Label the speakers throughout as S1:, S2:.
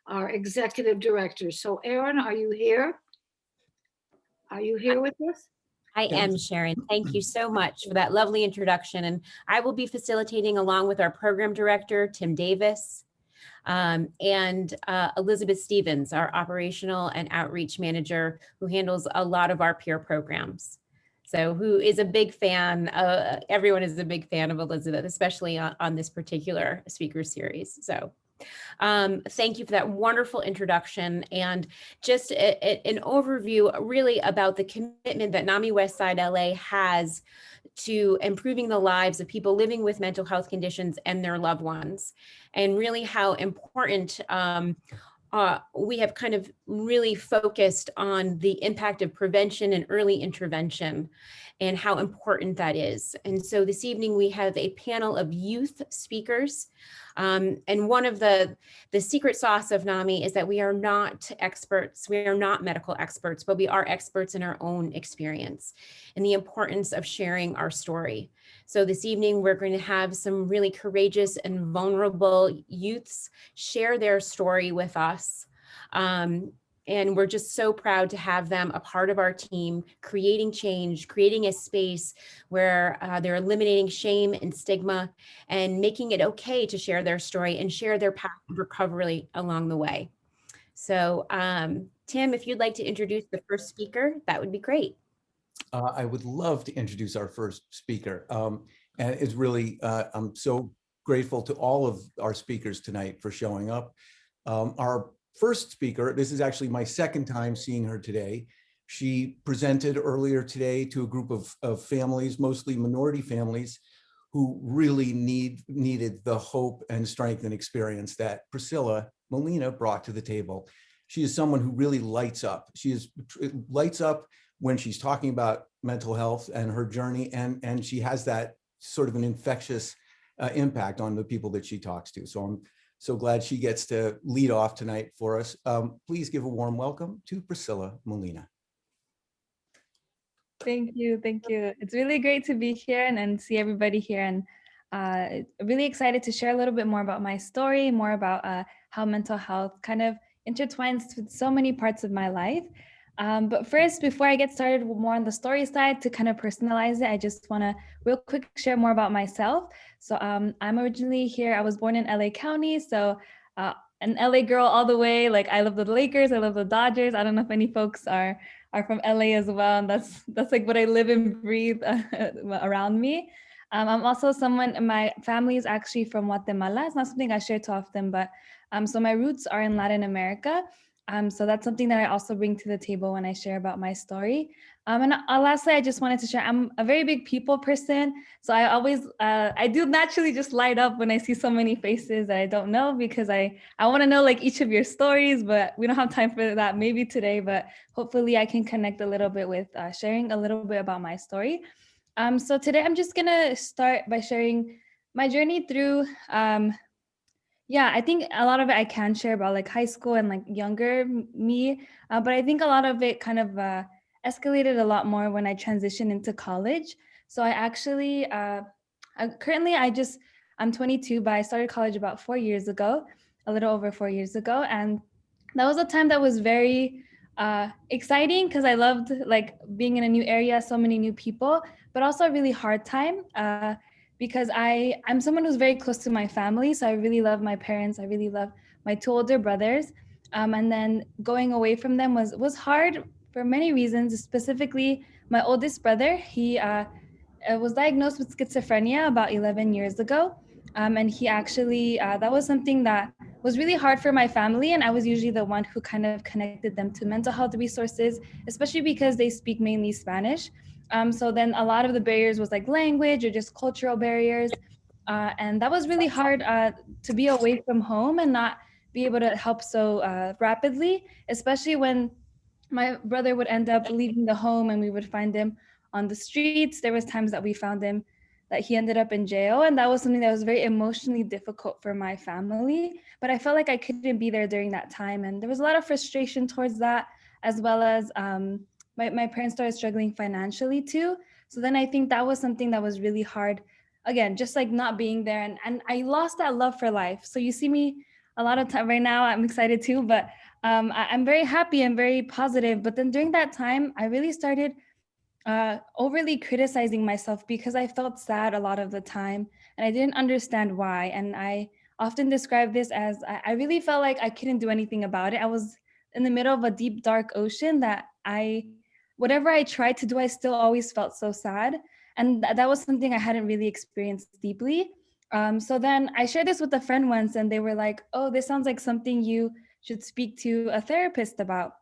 S1: our executive director. So Aaron, are you here? Are you here with us?
S2: I am, Sharon. Thank you so much for that lovely introduction. And I will be facilitating along with our program director, Tim Davis, and Elizabeth Stevens, our operational and outreach manager, who handles a lot of our peer programs. So who is a big fan, everyone is a big fan of Elizabeth, especially on this particular speaker series. So thank you for that wonderful introduction and just an overview really about the commitment that Nami Westside LA has to improving the lives of people living with mental health conditions and their loved ones, and really how important we have kind of really focused on the impact of prevention and early intervention and how important that is. And so this evening we have a panel of youth speakers. And one of the secret sauce of NAMI is that we are not experts, we are not medical experts, but we are experts in our own experience and the importance of sharing our story. So this evening, we're going to have some really courageous and vulnerable youths share their story with us. And we're just so proud to have them a part of our team, creating change, creating a space where they're eliminating shame and stigma and making it okay to share their story and share their path of recovery along the way. So Tim, if you'd like to introduce the first speaker, that would be great.
S3: I would love to introduce our first speaker. And it's really, I'm so grateful to all of our speakers tonight for showing up. Our first speaker, this is actually my second time seeing her today. She presented earlier today to a group of families, mostly minority families, who really needed the hope and strength and experience that Priscilla Molina brought to the table. She is someone who really lights up. She lights up when she's talking about mental health and her journey, and she has that sort of an infectious impact on the people that she talks to. So I'm so glad she gets to lead off tonight for us. Please give a warm welcome to Priscilla Molina.
S4: Thank you, thank you. It's really great to be here and see everybody here, and really excited to share a little bit more about my story, more about how mental health kind of intertwines with so many parts of my life. But first, before I get started more on the story side, to kind of personalize it, I just want to real quick share more about myself. So I'm originally here. I was born in LA County, so an LA girl all the way. Like, I love the Lakers, I love the Dodgers. I don't know if any folks are from LA as well, and that's like what I live and breathe around me. I'm also someone, my family is actually from Guatemala. It's not something I share too often, but so my roots are in Latin America. So that's something that I also bring to the table when I share about my story. And lastly, I just wanted to share, I'm a very big people person. So I always, I do naturally just light up when I see so many faces that I don't know, because I want to know like each of your stories, but we don't have time for that maybe today, but hopefully I can connect a little bit with sharing a little bit about my story. So today I'm just gonna start by sharing my journey through yeah, I think a lot of it I can share about like high school and like younger me, but I think a lot of it kind of escalated a lot more when I transitioned into college. So I actually, currently I'm 22, but I started college about 4 years ago, a little over 4 years ago. And that was a time that was very exciting because I loved like being in a new area, so many new people, but also a really hard time. Because I'm someone who's very close to my family. So I really love my parents. I really love my two older brothers. And then going away from them was hard for many reasons. Specifically, my oldest brother, he was diagnosed with schizophrenia about 11 years ago. And he actually, that was something that was really hard for my family. And I was usually the one who kind of connected them to mental health resources, especially because they speak mainly Spanish. So then a lot of the barriers was like language or just cultural barriers. And that was really hard to be away from home and not be able to help so rapidly, especially when my brother would end up leaving the home and we would find him on the streets. There was times that we found him that he ended up in jail. And that was something that was very emotionally difficult for my family. But I felt like I couldn't be there during that time. And there was a lot of frustration towards that, as well as my parents started struggling financially too. So then I think that was something that was really hard. Again, just like not being there. And I lost that love for life. So you see me a lot of time right now. I'm excited too, but I'm very happy and very positive. But then during that time, I really started overly criticizing myself because I felt sad a lot of the time and I didn't understand why. And I often describe this as I really felt like I couldn't do anything about it. I was in the middle of a deep, dark ocean that whatever I tried to do, I still always felt so sad. And that was something I hadn't really experienced deeply. So then I shared this with a friend once and they were like, oh, this sounds like something you should speak to a therapist about.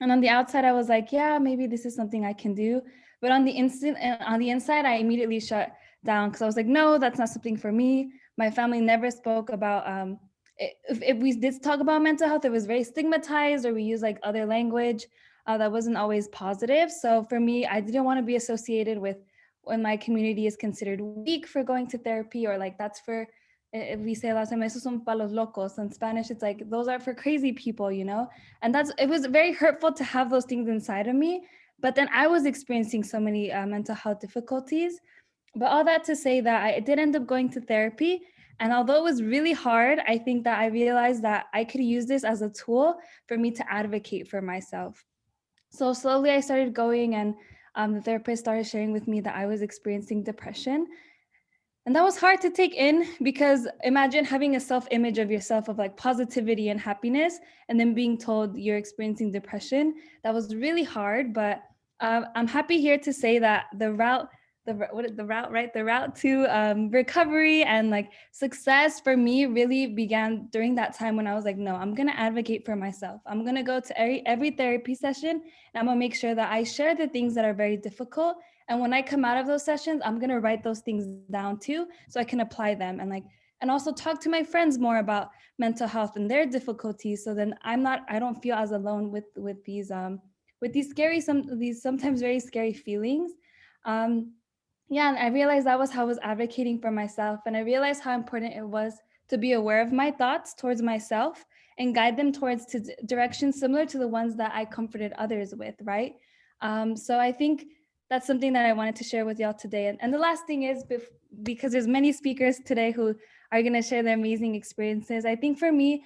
S4: And on the outside, I was like, yeah, maybe this is something I can do. But on the inside, I immediately shut down because I was like, no, that's not something for me. My family never spoke about, if we did talk about mental health, it was very stigmatized or we use like other language that wasn't always positive. So for me, I didn't want to be associated with when my community is considered weak for going to therapy or like that's for, if we say a lot of time, esos son pa los locos. In Spanish, it's like, those are for crazy people, you know? And it was very hurtful to have those things inside of me. But then I was experiencing so many mental health difficulties. But all that to say that I did end up going to therapy. And although it was really hard, I think that I realized that I could use this as a tool for me to advocate for myself. So slowly I started going and the therapist started sharing with me that I was experiencing depression. And that was hard to take in because imagine having a self-image of yourself of like positivity and happiness and then being told you're experiencing depression. That was really hard, but I'm happy here to say that the route to recovery and like success for me really began during that time when I was like, no, I'm going to advocate for myself. I'm going to go to every therapy session and I'm going to make sure that I share the things that are very difficult. And when I come out of those sessions, I'm going to write those things down too, so I can apply them and also talk to my friends more about mental health and their difficulties. So then I don't feel as alone with these these sometimes very scary feelings. Yeah, and I realized that was how I was advocating for myself. And I realized how important it was to be aware of my thoughts towards myself and guide them towards directions similar to the ones that I comforted others with, right? So I think that's something that I wanted to share with y'all today. And the last thing is, because there's many speakers today who are going to share their amazing experiences, I think for me,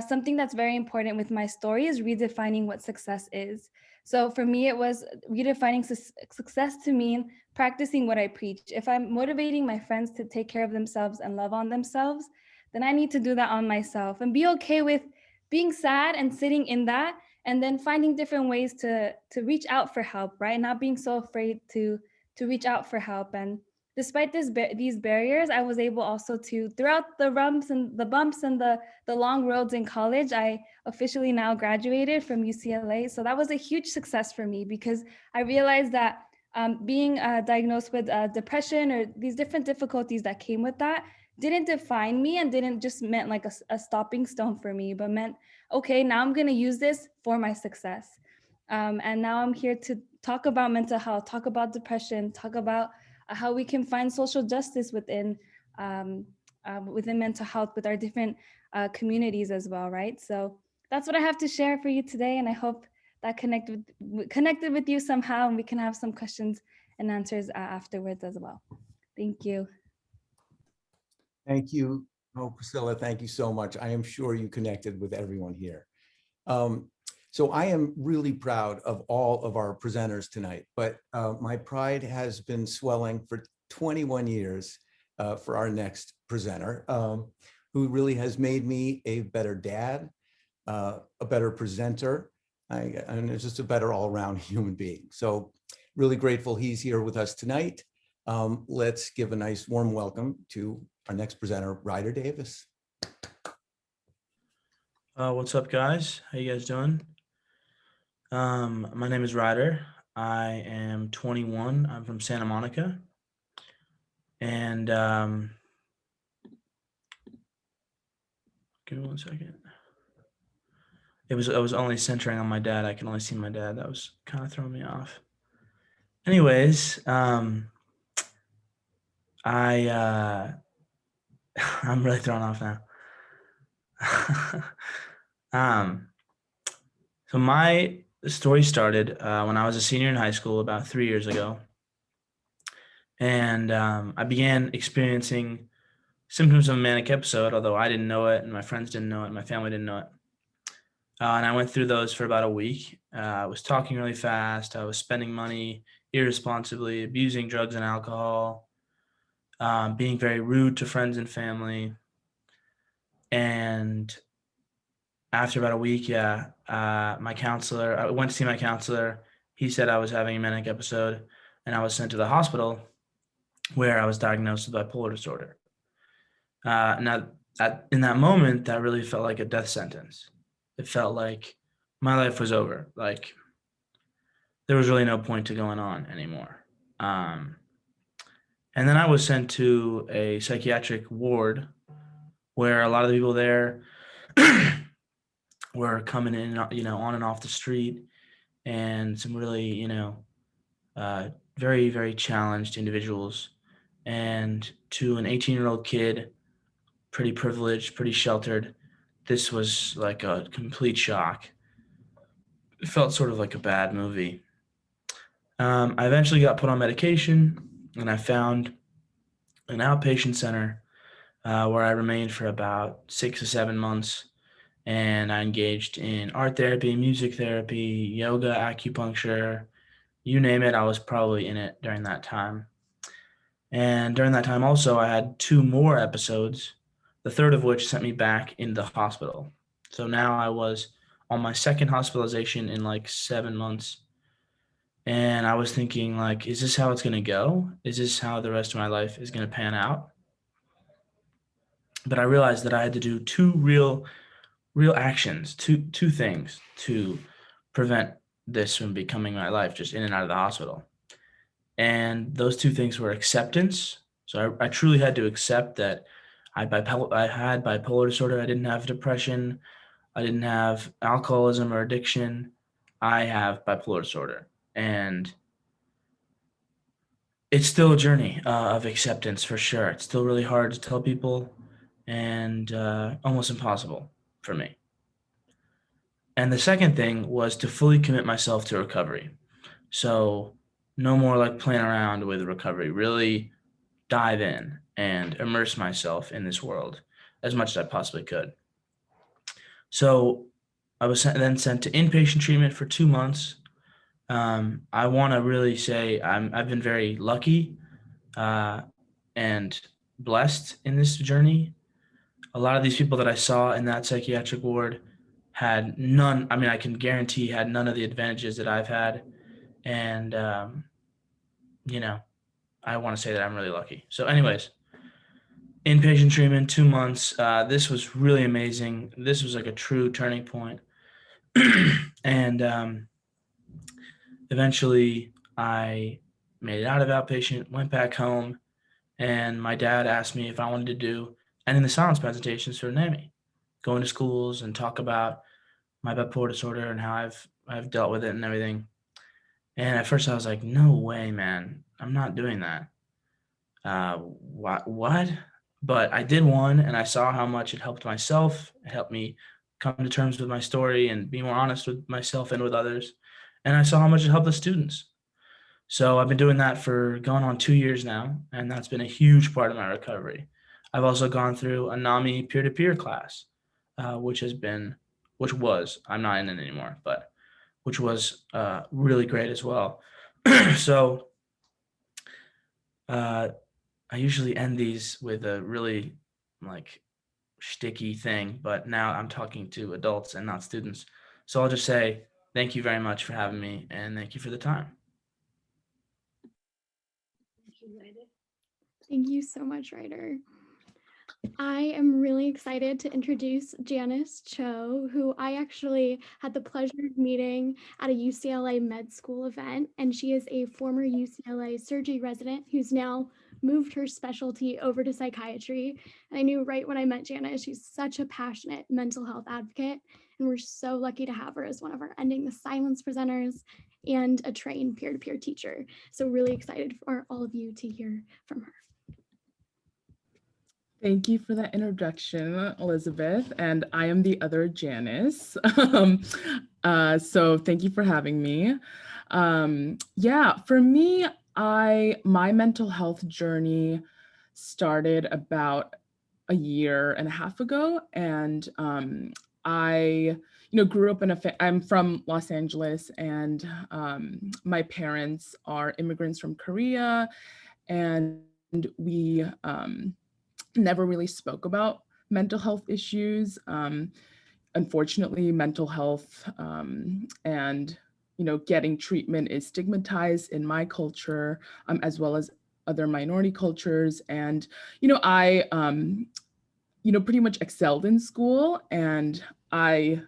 S4: something that's very important with my story is redefining what success is. So for me, it was redefining success to mean practicing what I preach. If I'm motivating my friends to take care of themselves and love on themselves, then I need to do that on myself and be okay with being sad and sitting in that and then finding different ways to reach out for help, right? Not being so afraid to reach out for help. And despite these barriers, I was able also to, throughout the bumps and the long roads in college, I officially now graduated from UCLA. So that was a huge success for me because I realized that being diagnosed with depression or these different difficulties that came with that didn't define me and didn't just meant like a stopping stone for me, but meant, okay, now I'm going to use this for my success. And now I'm here to talk about mental health, talk about depression, talk about how we can find social justice within mental health with our different communities as well, right? So that's what I have to share for you today. And I hope that connected with you somehow and we can have some questions and answers afterwards as well. Thank you.
S3: Thank you. Oh, Priscilla, thank you so much. I am sure you connected with everyone here. So I am really proud of all of our presenters tonight, but my pride has been swelling for 21 years for our next presenter, who really has made me a better dad, a better presenter, and just a better all-around human being. So really grateful he's here with us tonight. Let's give a nice warm welcome to our next presenter, Ryder Davis.
S5: What's up, guys? How you guys doing? My name is Ryder. I am 21. I'm from Santa Monica. And give me 1 second. I was only centering on my dad. I can only see my dad. That was kind of throwing me off. Anyways, I'm really thrown off now. So my story started when I was a senior in high school about 3 years ago. And I began experiencing symptoms of a manic episode, although I didn't know it and my friends didn't know it, and my family didn't know it. And I went through those for about a week. I was talking really fast. I was spending money irresponsibly, abusing drugs and alcohol, being very rude to friends and family. And after about a week, my counselor, I went to see my counselor. He said I was having a manic episode, and I was sent to the hospital where I was diagnosed with bipolar disorder. Now, in that moment, that really felt like a death sentence. It felt like my life was over. Like there was really no point to going on anymore. And then I was sent to a psychiatric ward where a lot of the people there were coming in, on and off the street, and some really, very, very challenged individuals. And to an 18-year-old kid, pretty privileged, pretty sheltered, this was like a complete shock. It felt sort of like a bad movie. I eventually got put on medication, and I found an outpatient center where I remained for about 6 or 7 months. And I engaged in art therapy, music therapy, yoga, acupuncture, you name it. I was probably in it during that time. And during that time also, I had 2 more episodes, the third of which sent me back into the hospital. So now I was on my second hospitalization in like 7 months. And I was thinking, like, is this how it's going to go? Is this how the rest of my life is going to pan out? But I realized that I had to do 2 real actions, two things to prevent this from becoming my life, just in and out of the hospital. And those 2 things were acceptance. So I truly had to accept that I had bipolar disorder. I didn't have depression. I didn't have alcoholism or addiction. I have bipolar disorder. And it's still a journey of acceptance for sure. It's still really hard to tell people, and almost impossible for me. And the second thing was to fully commit myself to recovery. So no more like playing around with recovery, really dive in and immerse myself in this world as much as I possibly could. So I was then sent to inpatient treatment for 2 months. I want to really say I've been very lucky and blessed in this journey. A lot of these people that I saw in that psychiatric ward had none, I can guarantee had none of the advantages that I've had. And, I want to say that I'm really lucky. So anyways, inpatient treatment, 2 months. This was really amazing. This was like a true turning point. And eventually I made it out of outpatient, went back home, and my dad asked me if I wanted to do ending the silence presentations for Nami, going to schools and talk about my bipolar disorder and how I've dealt with it and everything. And at first I was like, no way, man, I'm not doing that. What? But I did one, and I saw how much it helped myself. It helped me come to terms with my story and be more honest with myself and with others. And I saw how much it helped the students. So I've been doing that for going on 2 years now, and that's been a huge part of my recovery. I've also gone through a Nami peer-to-peer class, which was, I'm not in it anymore, but which was really great as well. So I usually end these with a really like shticky thing, but now I'm talking to adults and not students. So I'll just say thank you very much for having me, and thank you for the time.
S6: Thank you so much, Ryder. I am really excited to introduce Janice Cho, who I actually had the pleasure of meeting at a UCLA med school event, and she is a former UCLA surgery resident who's now moved her specialty over to psychiatry. And I knew right when I met Janice, she's such a passionate mental health advocate, and we're so lucky to have her as one of our Ending the Silence presenters and a trained peer-to-peer teacher. So really excited for all of you to hear from her.
S7: Thank you for that introduction, Elizabeth. And I am the other Janice. So thank you for having me. For me, my mental health journey started about a year and a half ago. And I, grew up in I'm from Los Angeles, and my parents are immigrants from Korea, and we never really spoke about mental health issues. Unfortunately, mental health and getting treatment is stigmatized in my culture, as well as other minority cultures. And I pretty much excelled in school, and I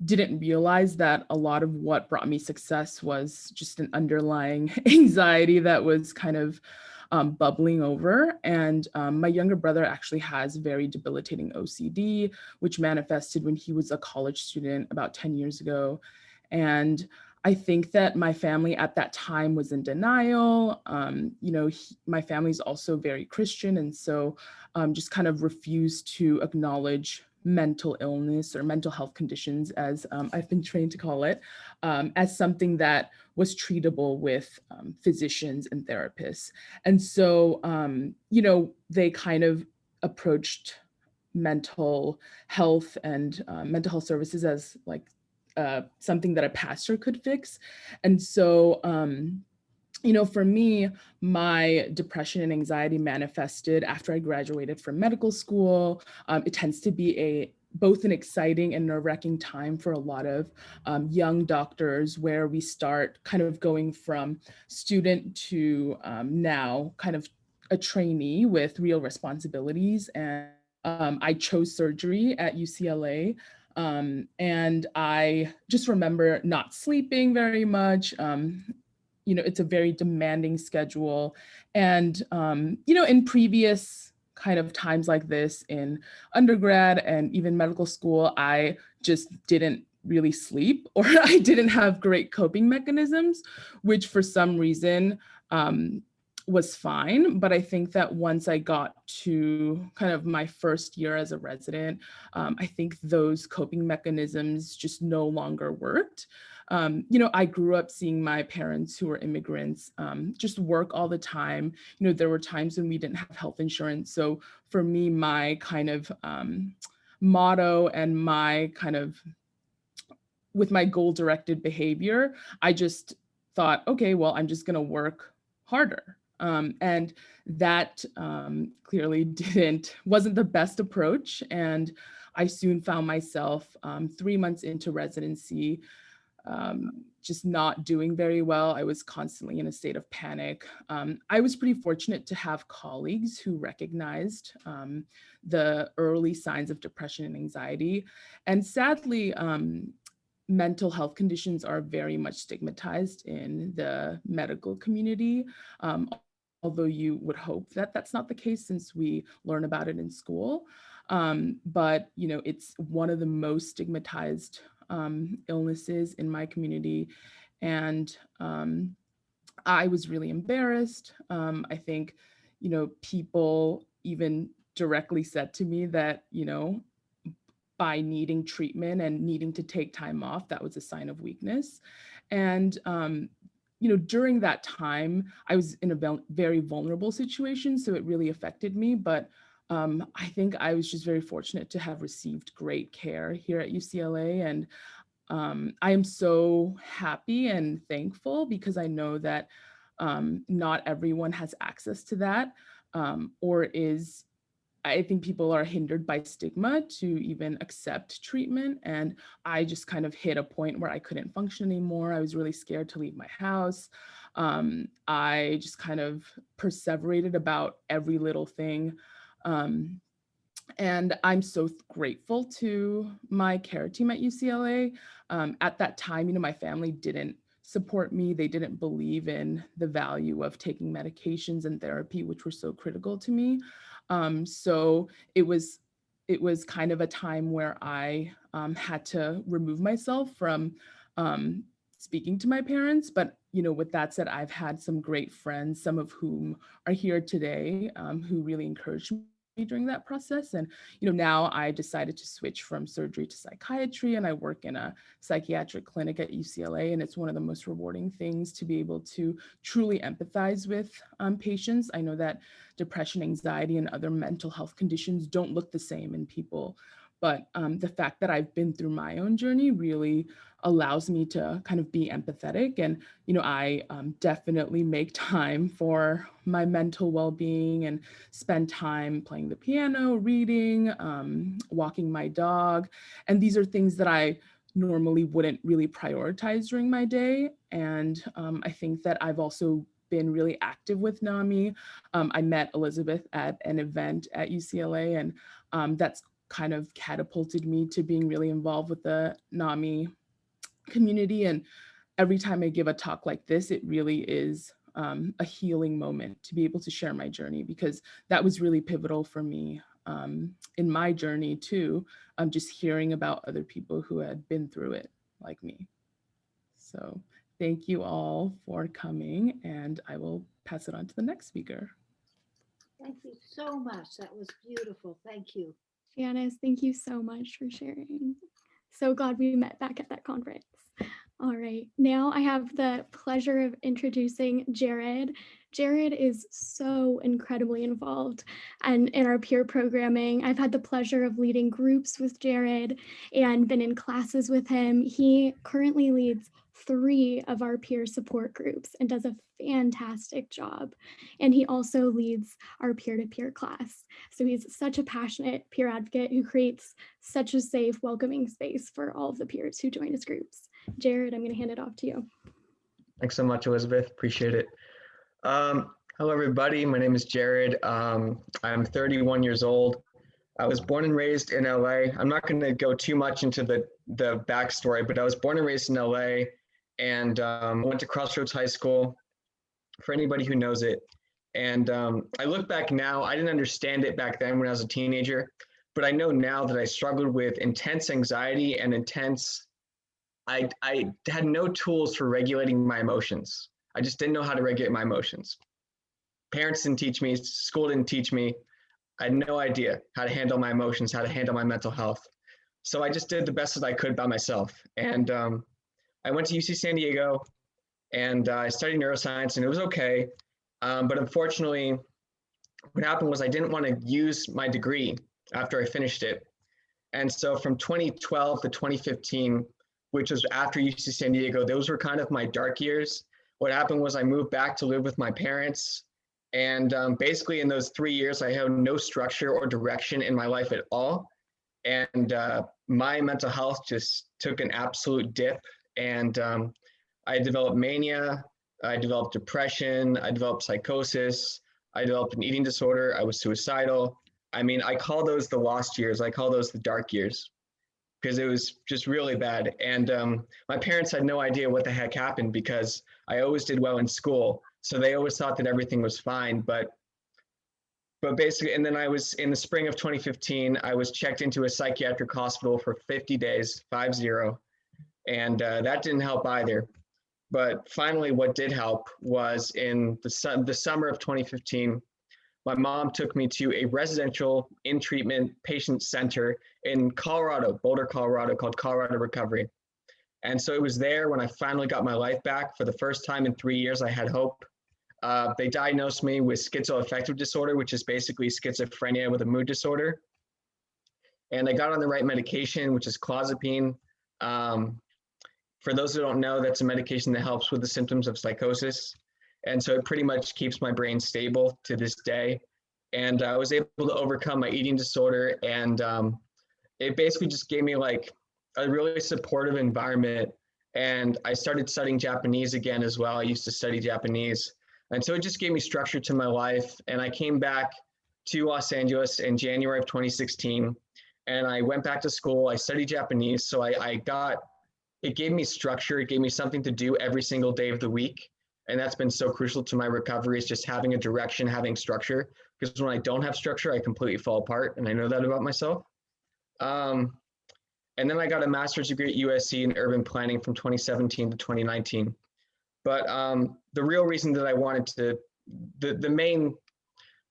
S7: didn't realize that a lot of what brought me success was just an underlying anxiety that was kind of bubbling over. And my younger brother actually has very debilitating OCD, which manifested when he was a college student about 10 years ago. And I think that my family at that time was in denial. My family's also very Christian, and so just kind of refused to acknowledge mental illness or mental health conditions, as I've been trained to call it, as something that was treatable with physicians and therapists. And so, they kind of approached mental health and mental health services as like something that a pastor could fix. And so, for me, my depression and anxiety manifested after I graduated from medical school. It tends to be both an exciting and nerve-wracking time for a lot of young doctors, where we start kind of going from student to now kind of a trainee with real responsibilities. And I chose surgery at UCLA. And I just remember not sleeping very much. It's a very demanding schedule. And, in previous kind of times like this in undergrad and even medical school, I just didn't really sleep, or I didn't have great coping mechanisms, which for some reason was fine. But I think that once I got to kind of my first year as a resident, I think those coping mechanisms just no longer worked. I grew up seeing my parents, who were immigrants, just work all the time. There were times when we didn't have health insurance. So for me, my kind of motto and my kind of, with my goal-directed behavior, I just thought, okay, well, I'm just gonna work harder. And that clearly wasn't the best approach. And I soon found myself 3 months into residency, just not doing very well. I was constantly in a state of panic. I was pretty fortunate to have colleagues who recognized the early signs of depression and anxiety. And sadly, mental health conditions are very much stigmatized in the medical community. Although you would hope that that's not the case, since we learn about it in school. But it's one of the most stigmatized illnesses in my community. And I was really embarrassed. I think, people even directly said to me that, by needing treatment and needing to take time off, that was a sign of weakness. And, during that time, I was in a very vulnerable situation, so it really affected me. But I think I was just very fortunate to have received great care here at UCLA. And I am so happy and thankful, because I know that not everyone has access to that, I think people are hindered by stigma to even accept treatment. And I just kind of hit a point where I couldn't function anymore. I was really scared to leave my house. I just kind of perseverated about every little thing. And I'm so grateful to my care team at UCLA. At that time, my family didn't support me. They didn't believe in the value of taking medications and therapy, which were so critical to me. So it was kind of a time where I had to remove myself from speaking to my parents. But with that said, I've had some great friends, some of whom are here today, who really encouraged during that process. And, now I decided to switch from surgery to psychiatry, and I work in a psychiatric clinic at UCLA. And it's one of the most rewarding things to be able to truly empathize with patients. I know that depression, anxiety, and other mental health conditions don't look the same in people. But the fact that I've been through my own journey really allows me to kind of be empathetic. And, I definitely make time for my mental well-being and spend time playing the piano, reading, walking my dog. And these are things that I normally wouldn't really prioritize during my day. And I think that I've also been really active with Nami. I met Elizabeth at an event at UCLA, and that's kind of catapulted me to being really involved with the Nami community. And every time I give a talk like this, it really is a healing moment to be able to share my journey, because that was really pivotal for me in my journey too. Just hearing about other people who had been through it like me. So thank you all for coming, and I will pass it on to the next speaker.
S1: Thank you so much. That was beautiful. Thank you.
S6: Janice, thank you so much for sharing. So glad we met back at that conference. All right, now I have the pleasure of introducing Jared. Jared is so incredibly involved and in our peer programming. I've had the pleasure of leading groups with Jared and been in classes with him. He currently leads 3 of our peer support groups and does a fantastic job. And he also leads our peer-to-peer class. So he's such a passionate peer advocate who creates such a safe, welcoming space for all of the peers who join his groups. Jared, I'm going to hand it off to you.
S8: Thanks so much, Elizabeth. Appreciate it. Hello, everybody. My name is Jared. I'm 31 years old. I was born and raised in LA. I'm not going to go too much into the backstory, but I was born and raised in LA, and went to Crossroads High School, for anybody who knows it. And I look back now, I didn't understand it back then when I was a teenager, but I know now that I struggled with intense anxiety and I had no tools for regulating my emotions. I just didn't know how to regulate my emotions. Parents didn't teach me, school didn't teach me. I had no idea how to handle my emotions, how to handle my mental health. So I just did the best that I could by myself. And I went to UC San Diego, and I studied neuroscience, and it was okay. But unfortunately, what happened was I didn't want to use my degree after I finished it. And so from 2012 to 2015, which was after UC San Diego, those were kind of my dark years. What happened was I moved back to live with my parents. And basically in those 3 years, I had no structure or direction in my life at all. And my mental health just took an absolute dip. And I developed mania, I developed depression, I developed psychosis, I developed an eating disorder, I was suicidal. I mean, I call those the lost years. I call those the dark years, because it was just really bad. And my parents had no idea what the heck happened, because I always did well in school. So they always thought that everything was fine. But basically, and then I was, in the spring of 2015, I was checked into a psychiatric hospital for 50 days, 50. And that didn't help either. But finally, what did help was in the summer of 2015, my mom took me to a residential in-treatment patient center in Colorado, Boulder, Colorado, called Colorado Recovery. And so it was there when I finally got my life back. For the first time in 3 years, I had hope. They diagnosed me with schizoaffective disorder, which is basically schizophrenia with a mood disorder. And I got on the right medication, which is clozapine. For those who don't know, that's a medication that helps with the symptoms of psychosis. And so it pretty much keeps my brain stable to this day. And I was able to overcome my eating disorder. And it basically just gave me like a really supportive environment. And I started studying Japanese again as well. I used to study Japanese. And so it just gave me structure to my life. And I came back to Los Angeles in January of 2016. And I went back to school. I studied Japanese. So it gave me structure. It gave me something to do every single day of the week. And that's been so crucial to my recovery, is just having a direction, having structure. Because when I don't have structure, I completely fall apart. And I know that about myself. And then I got a master's degree at USC in urban planning from 2017 to 2019. But the real reason that I wanted to, the main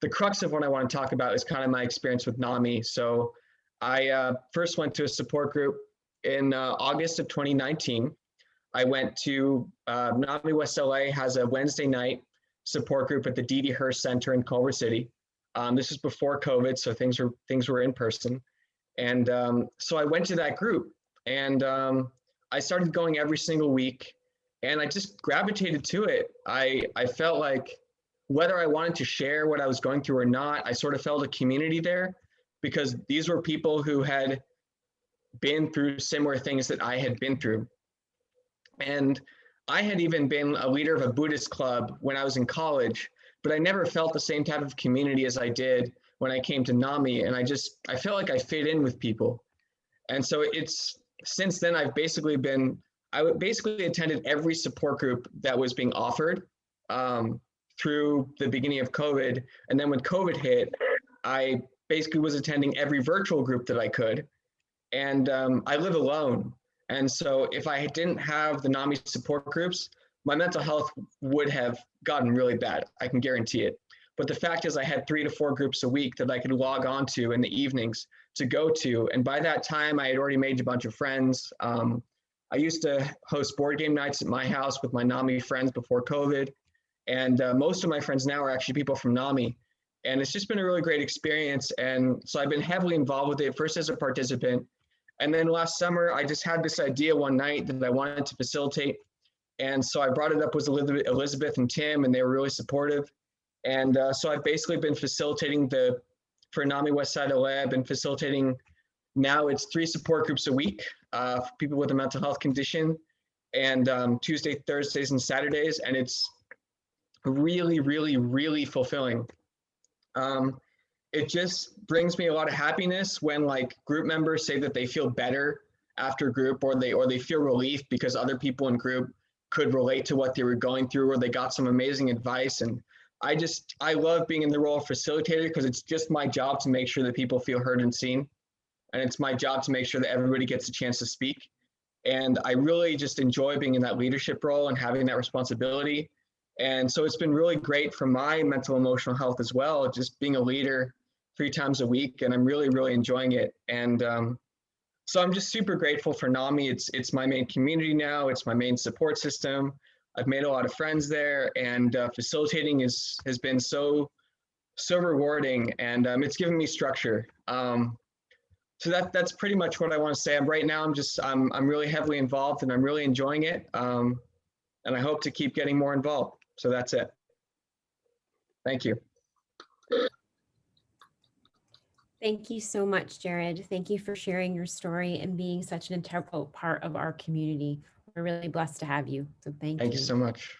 S8: the crux of what I want to talk about is kind of my experience with Nami. So I first went to a support group in August of 2019. I went to Nami West LA has a Wednesday night support group at the Dee Dee Hearst Center in Culver City. This was before COVID, so things were in person. And so I went to that group, and I started going every single week, and I just gravitated to it. I felt like whether I wanted to share what I was going through or not, I sort of felt a community there, because these were people who had been through similar things that I had been through. And I had even been a leader of a Buddhist club when I was in college, but I never felt the same type of community as I did when I came to Nami. And I felt like I fit in with people. And so since then, I basically attended every support group that was being offered through the beginning of COVID. And then when COVID hit, I basically was attending every virtual group that I could. And I live alone. And so if I didn't have the NAMI support groups, my mental health would have gotten really bad. I can guarantee it. But the fact is I had 3 to 4 groups a week that I could log on to in the evenings to go to. And by that time, I had already made a bunch of friends. I used to host board game nights at my house with my NAMI friends before COVID. And most of my friends now are actually people from NAMI. And it's just been a really great experience. And so I've been heavily involved with it, first as a participant. And then last summer, I just had this idea one night that I wanted to facilitate. And so I brought it up with Elizabeth and Tim, and they were really supportive. And so I've basically been facilitating for Nami Westside LA, I've been facilitating, now it's 3 support groups a week for people with a mental health condition, and Tuesday, Thursdays, and Saturdays. And it's really, really, really fulfilling. It just brings me a lot of happiness when like group members say that they feel better after group, or they feel relief because other people in group could relate to what they were going through, or they got some amazing advice. And I love being in the role of facilitator, because it's just my job to make sure that people feel heard and seen. And it's my job to make sure that everybody gets a chance to speak. And I really just enjoy being in that leadership role and having that responsibility. And so it's been really great for my mental emotional health as well, just being a leader 3 times a week. And I'm really, really enjoying it. And so I'm just super grateful for NAMI. It's my main community now. It's my main support system. I've made a lot of friends there, and facilitating has been so rewarding, and it's given me structure. So that's pretty much what I want to say. Right now, I'm really heavily involved, and I'm really enjoying it. And I hope to keep getting more involved. So that's it. Thank you.
S2: Thank you so much, Jared. Thank you for sharing your story and being such an integral part of our community. We're really blessed to have you. So thank you.
S8: Thank you so much.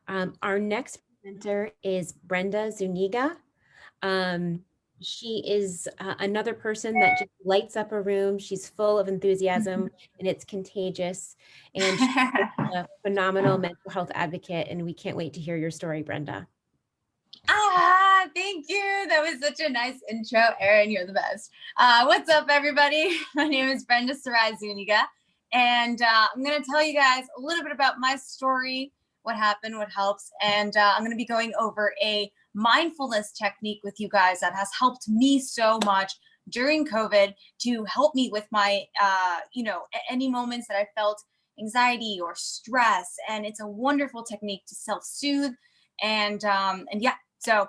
S2: Our next presenter is Brenda Zuniga. She is another person that just lights up a room. She's full of enthusiasm and it's contagious. And she's a phenomenal mental health advocate. And we can't wait to hear your story, Brenda.
S9: Thank you. That was such a nice intro, Erin. You're the best. What's up, everybody? My name is Brenda Zuniga, and I'm going to tell you guys a little bit about my story, what happened, what helps, and I'm going to be going over a mindfulness technique with you guys that has helped me so much during COVID to help me with my, any moments that I felt anxiety or stress, and it's a wonderful technique to self-soothe, and yeah. So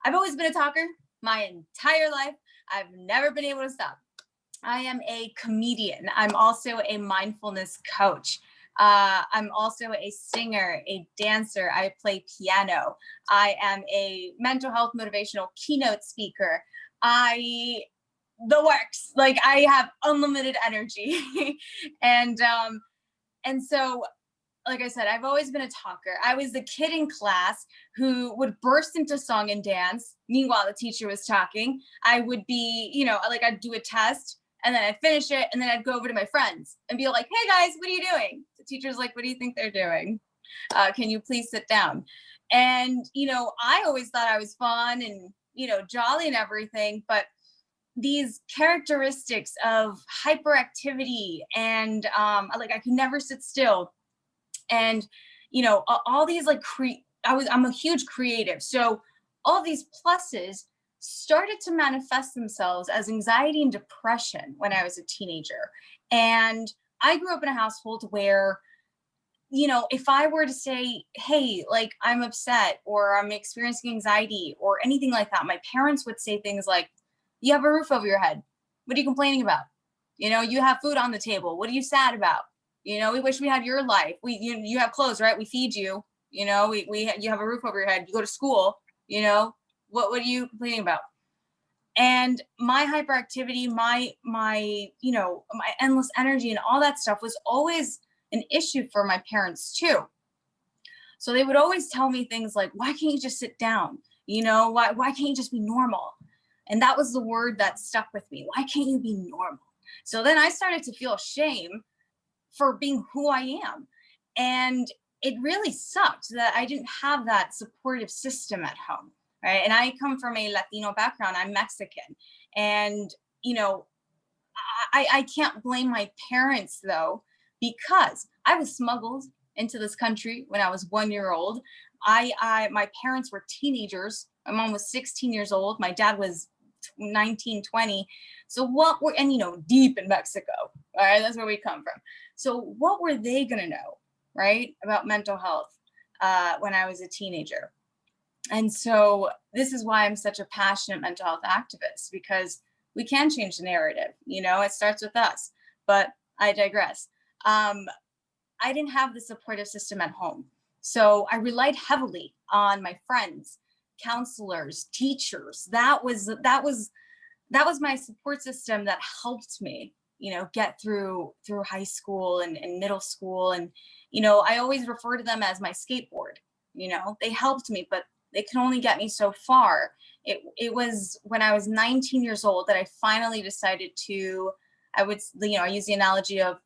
S9: I've always been a talker my entire life. I've never been able to stop. I am a comedian. I'm also a mindfulness coach. I'm also a singer, a dancer. I play piano. I am a mental health motivational keynote speaker. The works. Like, I have unlimited energy. And so, like I said, I've always been a talker. I was the kid in class who would burst into song and dance. Meanwhile, the teacher was talking. I would be, I'd do a test and then I'd finish it. And then I'd go over to my friends and be like, hey guys, what are you doing? The teacher's like, what do you think they're doing? Can you please sit down? And, I always thought I was fun and, jolly and everything, but these characteristics of hyperactivity and I could never sit still. And, all these I'm a huge creative. So all these pluses started to manifest themselves as anxiety and depression when I was a teenager. And I grew up in a household where, you know, if I were to say, hey, like I'm upset or I'm experiencing anxiety or anything like that, my parents would say things like, you have a roof over your head. What are you complaining about? You know, you have food on the table. What are you sad about? You know, we wish we had your life. You have clothes, right? We feed you. You know, you have a roof over your head. You go to school. You know, what are you complaining about? And my hyperactivity, my you know, my endless energy and all that stuff was always an issue for my parents too. So they would always tell me things like, why can't you just sit down? You know, why can't you just be normal? And that was the word that stuck with me. Why can't you be normal? So then I started to feel shame for being who I am. And it really sucked that I didn't have that supportive system at home, right? And I come from a Latino background. I'm Mexican. And, you know, I can't blame my parents though, because I was smuggled into this country when I was 1 year old. My parents were teenagers. My mom was 16 years old. My dad was 19, 20. So and you know, deep in Mexico, all right, that's where we come from. So what were they gonna know, right, about mental health when I was a teenager? And so this is why I'm such a passionate mental health activist, because we can change the narrative, you know, it starts with us, but I digress. I didn't have the supportive system at home. So I relied heavily on my friends, counselors, teachers. That was my support system that helped me, you know, get through high school and middle school. And, you know, I always refer to them as my skateboard. You know, they helped me, but they can only get me so far. It was when I was 19 years old that I finally decided to, I use the analogy of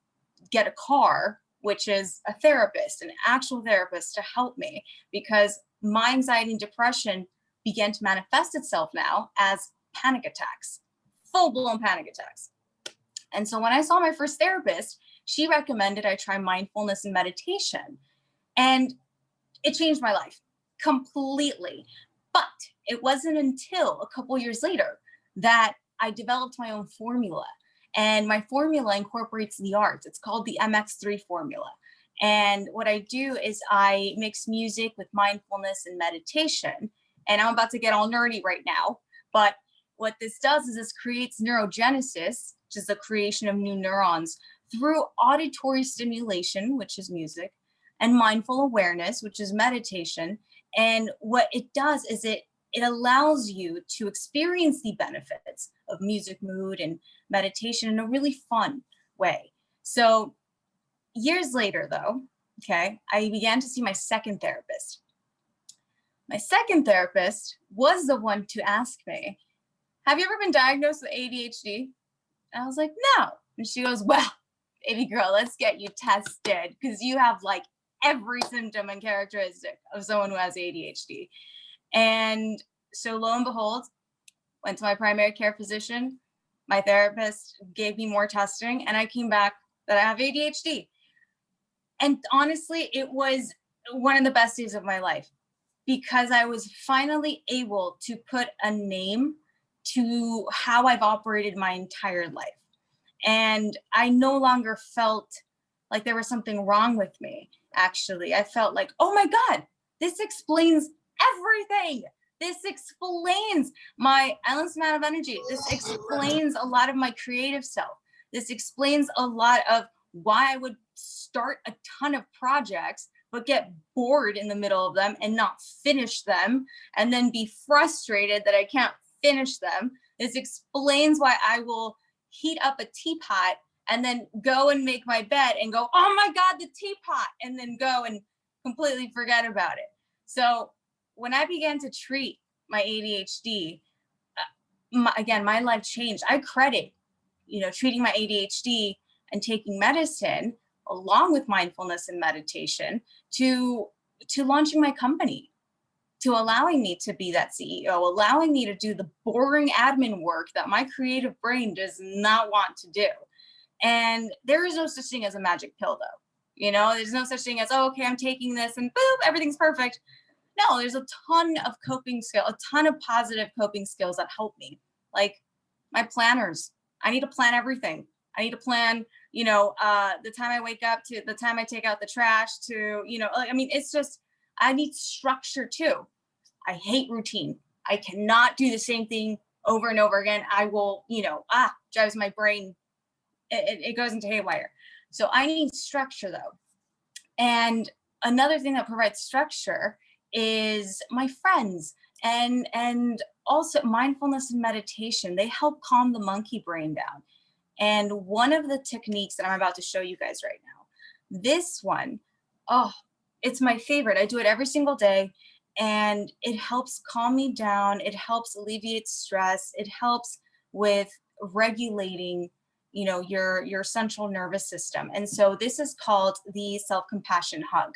S9: get a car, which is a therapist, an actual therapist to help me, because my anxiety and depression began to manifest itself now as panic attacks, full-blown panic attacks. And so when I saw my first therapist, she recommended I try mindfulness and meditation. And it changed my life completely. But it wasn't until a couple years later that I developed my own formula. And my formula incorporates the arts. It's called the Mx3 Formula. And what I do is I mix music with mindfulness and meditation. And I'm about to get all nerdy right now, but what this does is this creates neurogenesis, which is the creation of new neurons, through auditory stimulation, which is music, and mindful awareness, which is meditation. And what it does is it allows you to experience the benefits of music, mood, and meditation in a really fun way. So years later, though, okay, I began to see my second therapist. My second therapist was the one to ask me, have you ever been diagnosed with ADHD? And I was like, no. And she goes, well, baby girl, let's get you tested, because you have like every symptom and characteristic of someone who has ADHD. And so lo and behold, went to my primary care physician. My therapist gave me more testing, and I came back that I have ADHD. And honestly, it was one of the best days of my life, because I was finally able to put a name to how I've operated my entire life. And I no longer felt like there was something wrong with me. Actually, I felt like, oh my God, this explains everything. This explains my endless amount of energy. This explains a lot of my creative self. This explains a lot of why I would start a ton of projects, but get bored in the middle of them and not finish them, and then be frustrated that I can't finish them. This explains why I will heat up a teapot and then go and make my bed and go, oh my God, the teapot, and then go and completely forget about it. So when I began to treat my ADHD, my life changed. I credit, treating my ADHD and taking medicine along with mindfulness and meditation to launching my company, to allowing me to be that CEO, allowing me to do the boring admin work that my creative brain does not want to do. And there is no such thing as a magic pill, though. There's no such thing as, oh, okay, I'm taking this and boom, everything's perfect. No, there's a ton of coping skill, a ton of positive coping skills that help me. Like my planners. I need to plan everything. I need to plan, you know, the time I wake up to the time I take out the trash to, you know, like, I mean, it's just, I need structure too. I hate routine. I cannot do the same thing over and over again. I will, you know, drives my brain. It goes into haywire. So I need structure though. And another thing that provides structure is my friends and also mindfulness and meditation. They help calm the monkey brain down. And one of the techniques that I'm about to show you guys right now, this one, oh, it's my favorite. I do it every single day and it helps calm me down. It helps alleviate stress. It helps with regulating, you know, your central nervous system. And so this is called the self-compassion hug.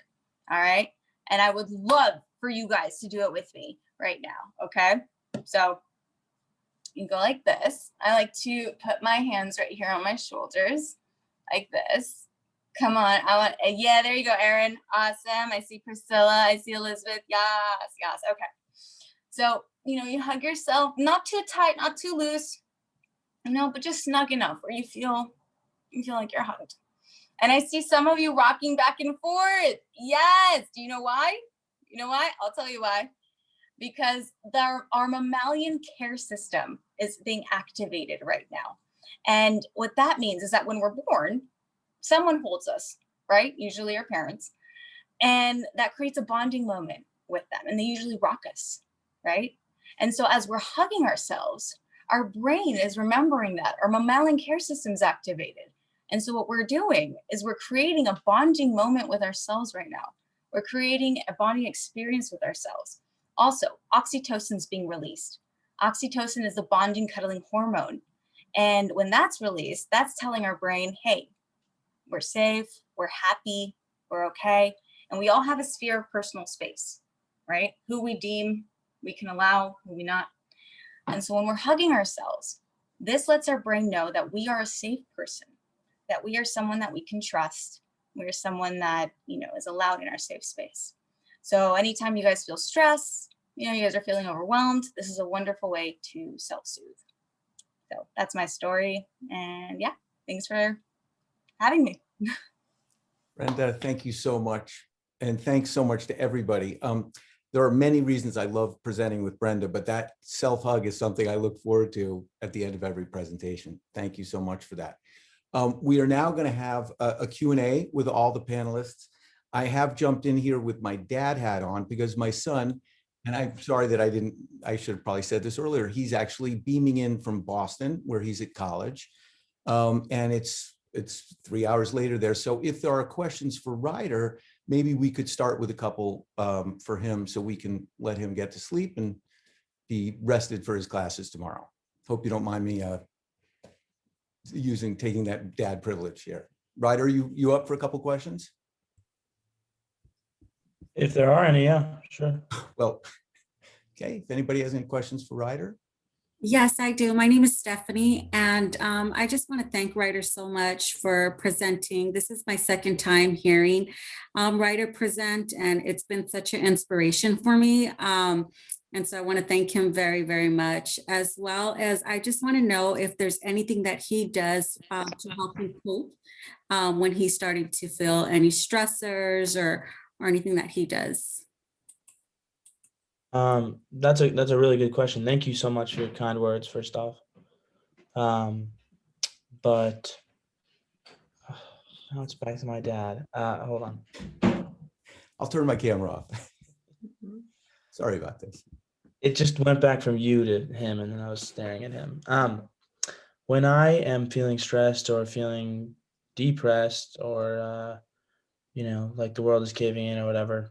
S9: All right. And I would love for you guys to do it with me right now. Okay. So you go like this. I like to put my hands right here on my shoulders like this. Come on. Yeah, there you go, Erin. Awesome. I see Priscilla. I see Elizabeth. Yes, yes. Okay. So, you know, you hug yourself, not too tight, not too loose, no, but just snug enough where you feel like you're hugged. And I see some of you rocking back and forth. Yes. Do you know why? You know why? I'll tell you why. Because our mammalian care system is being activated right now. And what that means is that when we're born, someone holds us, right? Usually our parents. And that creates a bonding moment with them. And they usually rock us, right? And so as we're hugging ourselves, our brain is remembering that. Our mammalian care system is activated. And so what we're doing is we're creating a bonding moment with ourselves right now. We're creating a bonding experience with ourselves. Also, oxytocin is being released. Oxytocin is the bonding, cuddling hormone. And when that's released, that's telling our brain, hey, we're safe, we're happy, we're okay. And we all have a sphere of personal space, right? Who we deem we can allow, who we not. And so when we're hugging ourselves, this lets our brain know that we are a safe person, that we are someone that we can trust. We're someone that, you know, is allowed in our safe space. So anytime you guys feel stress, you know, you guys are feeling overwhelmed, this is a wonderful way to self-soothe. So that's my story. And yeah, thanks for having me.
S3: Brenda, thank you so much. And thanks so much to everybody. There are many reasons I love presenting with Brenda, but that self-hug is something I look forward to at the end of every presentation. Thank you so much for that. We are now going to have a Q&A with all the panelists. I have jumped in here with my dad hat on because my son, and I'm sorry that I should have probably said this earlier, he's actually beaming in from Boston where he's at college. And it's 3 hours later there. So if there are questions for Ryder, maybe we could start with a couple for him so we can let him get to sleep and be rested for his classes tomorrow. Hope you don't mind me taking that dad privilege here. Ryder, you up for a couple questions?
S5: If there are any, yeah, sure.
S3: Well, okay. If anybody has any questions for Ryder.
S10: Yes, I do. My name is Stephanie, and I just want to thank Ryder so much for presenting. This is my second time hearing Ryder present, and it's been such an inspiration for me. And so I want to thank him very, very much, as well as I just want to know if there's anything that he does to help him cope when he's starting to feel any stressors or anything that he does.
S5: That's a really good question. Thank you so much for your kind words, first off. But now it's back to my dad. Hold on.
S3: I'll turn my camera off. Sorry about this.
S5: It just went back from you to him, and then I was staring at him. When I am feeling stressed or feeling depressed or, you know, like the world is caving in or whatever,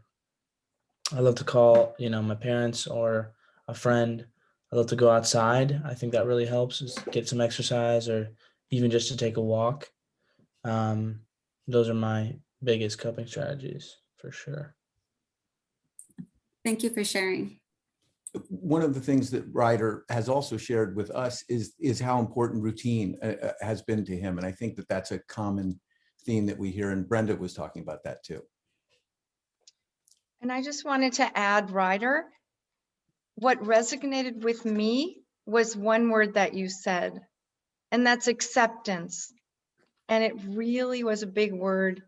S5: I love to call, you know, my parents or a friend. I love to go outside. I think that really helps, is get some exercise or even just to take a walk. Those are my biggest coping strategies for sure.
S10: Thank you for sharing.
S3: One of the things that Ryder has also shared with us is how important routine has been to him. And I think that that's a common theme that we hear, and Brenda was talking about that too.
S11: And I just wanted to add, Ryder, what resonated with me was one word that you said, and that's acceptance. And it really was a big word.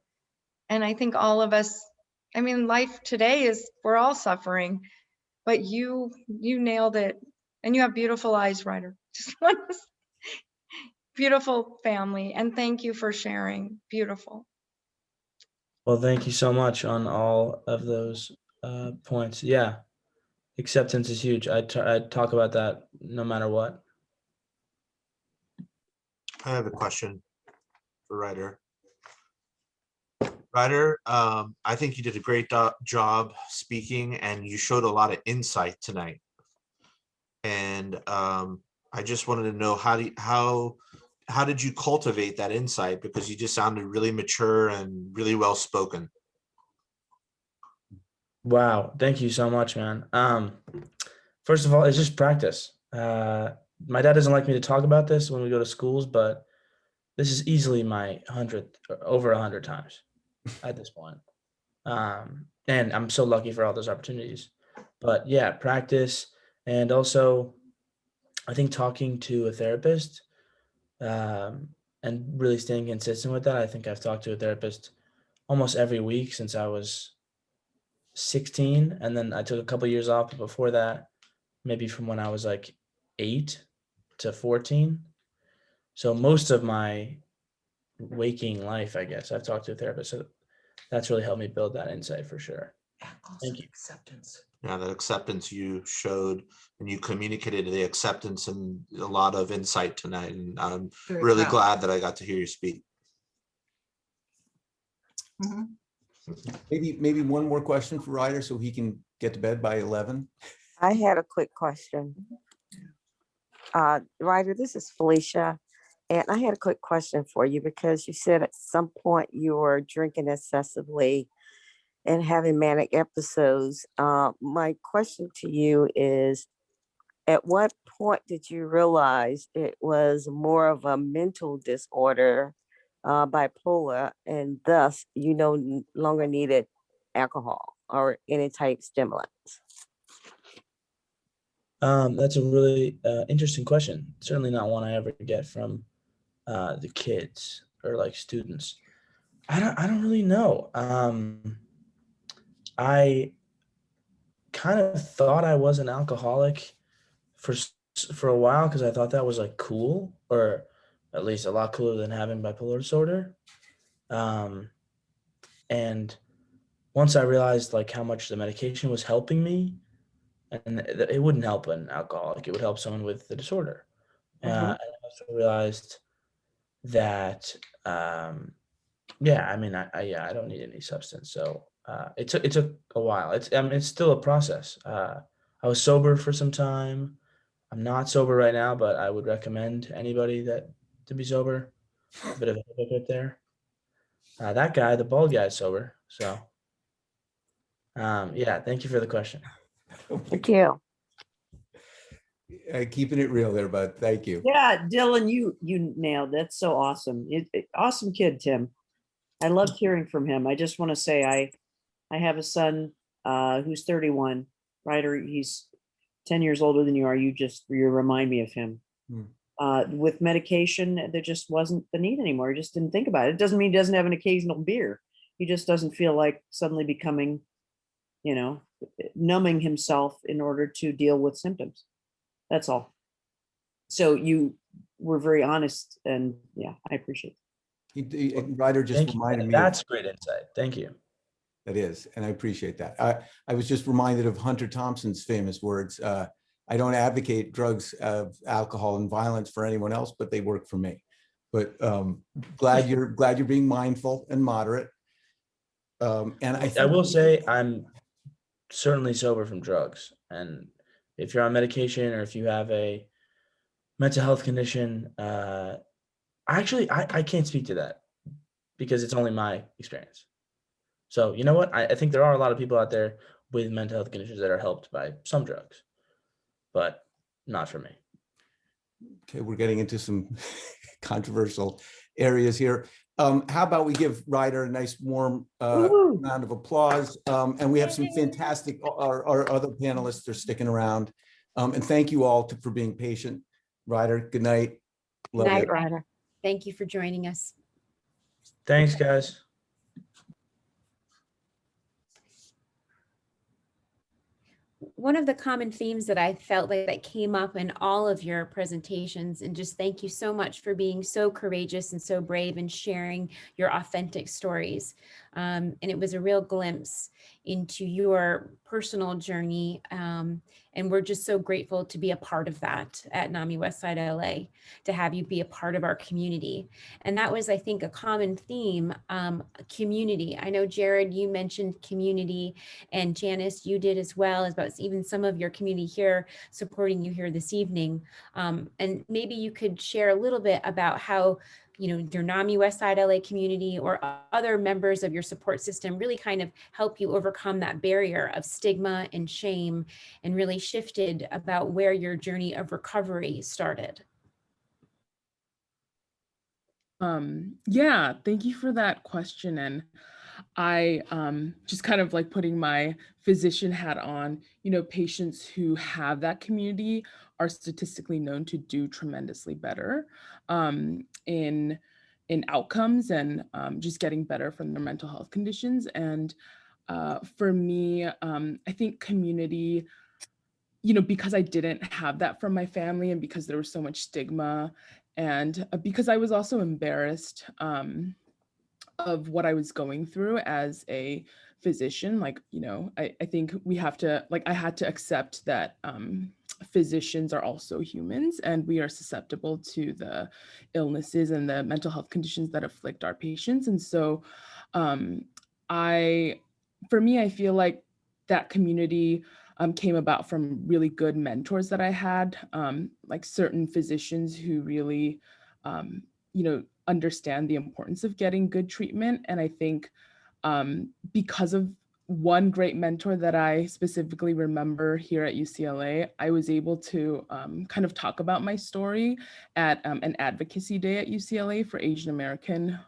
S11: And I think all of us, I mean, life today is, we're all suffering, but you nailed it. And you have beautiful eyes, Ryder. Just want to say, beautiful family. And thank you for sharing. Beautiful.
S5: Well, thank you so much on all of those points. Yeah, acceptance is huge. I talk about that no matter what.
S12: I have a question for Ryder. Ryder, I think you did a great job speaking, and you showed a lot of insight tonight. And I just wanted to know how did you cultivate that insight? Because you just sounded really mature and really well spoken.
S5: Wow, thank you so much, man. First of all, it's just practice. My dad doesn't like me to talk about this when we go to schools, but this is easily my 100th, over 100 times at this point. And I'm so lucky for all those opportunities. But yeah, practice. And also, I think talking to a therapist and really staying consistent with that. I think I've talked to a therapist almost every week since I was 16. And then I took a couple of years off. But before that, maybe from when I was like 8 to 14. So most of my waking life, I guess, I've talked to a therapist. So that's really helped me build that insight for sure. Thank you.
S12: Acceptance. Yeah, that acceptance you showed, and you communicated the acceptance and a lot of insight tonight. And I'm really glad that I got to hear you speak.
S3: Maybe one more question for Ryder so he can get to bed by 11.
S13: I had a quick question. Ryder, this is Felicia. And I had a quick question for you because you said at some point you were drinking excessively and having manic episodes. My question to you is, at what point did you realize it was more of a mental disorder, bipolar, and thus you no longer needed alcohol or any type stimulants?
S5: That's a really interesting question. Certainly not one I ever get from the kids or like students. I don't really know. I kind of thought I was an alcoholic for a while because I thought that was like cool, or at least a lot cooler than having bipolar disorder. And once I realized like how much the medication was helping me, and it wouldn't help an alcoholic, it would help someone with the disorder. And I also realized that, yeah, I mean, I don't need any substance. So it took a while. It's still a process. I was sober for some time. I'm not sober right now, but I would recommend anybody to be sober. A bit of a hypocrite there. That guy, the bald guy, is sober. So, yeah, thank you for the question.
S13: Thank you.
S3: Keeping it real there, bud. Thank you.
S14: Yeah, Dylan, you nailed it. So awesome. Awesome kid, Tim. I loved hearing from him. I just want to say I have a son who's 31. Ryder, he's 10 years older than you are. You remind me of him. With medication, there just wasn't the need anymore. He just didn't think about it. It doesn't mean he doesn't have an occasional beer. He just doesn't feel like suddenly becoming, numbing himself in order to deal with symptoms. That's all. So you were very honest, and yeah, I appreciate it.
S3: Ryder just reminded me.
S5: That's great insight. Thank you.
S3: That is, and I appreciate that. I was just reminded of Hunter Thompson's famous words. I don't advocate drugs, alcohol, and violence for anyone else, but they work for me. But glad you're being mindful and moderate. And I
S5: will say I'm certainly sober from drugs. And if you're on medication or if you have a mental health condition, I can't speak to that because it's only my experience. So you know what? I think there are a lot of people out there with mental health conditions that are helped by some drugs, but not for me.
S3: Okay, we're getting into some controversial areas here. How about we give Ryder a nice warm
S14: Woo.
S3: round of applause? And we have some fantastic, our other panelists are sticking around. And thank you all for being patient. Ryder, good night.
S13: Good
S3: Love
S13: night,
S3: you.
S13: Ryder.
S2: Thank you for joining us.
S5: Thanks, guys.
S2: One of the common themes that I felt like that came up in all of your presentations, and just thank you so much for being so courageous and so brave and sharing your authentic stories. And it was a real glimpse into your personal journey. And we're just so grateful to be a part of that at Nami Westside LA, to have you be a part of our community. And that was, I think, a common theme, community. I know, Jared, you mentioned community, and Janice, you did as well, as about even some of your community here supporting you here this evening. And maybe you could share a little bit about how, you know, your Nami Westside LA community or other members of your support system really kind of help you overcome that barrier of stigma and shame, and really shifted about where your journey of recovery started.
S7: Yeah, thank you for that question. And I just kind of like putting my physician hat on, you know, patients who have that community are statistically known to do tremendously better in outcomes and just getting better from their mental health conditions. And for me, I think community, you know, because I didn't have that from my family, and because there was so much stigma, and because I was also embarrassed of what I was going through as a physician. Like, you know, I think we have to, like, I had to accept that physicians are also humans, and we are susceptible to the illnesses and the mental health conditions that afflict our patients. And so for me, I feel like that community came about from really good mentors that I had, like certain physicians who really, you know, understand the importance of getting good treatment. And I think because of one great mentor that I specifically remember here at UCLA, I was able to kind of talk about my story at an advocacy day at UCLA for Asian American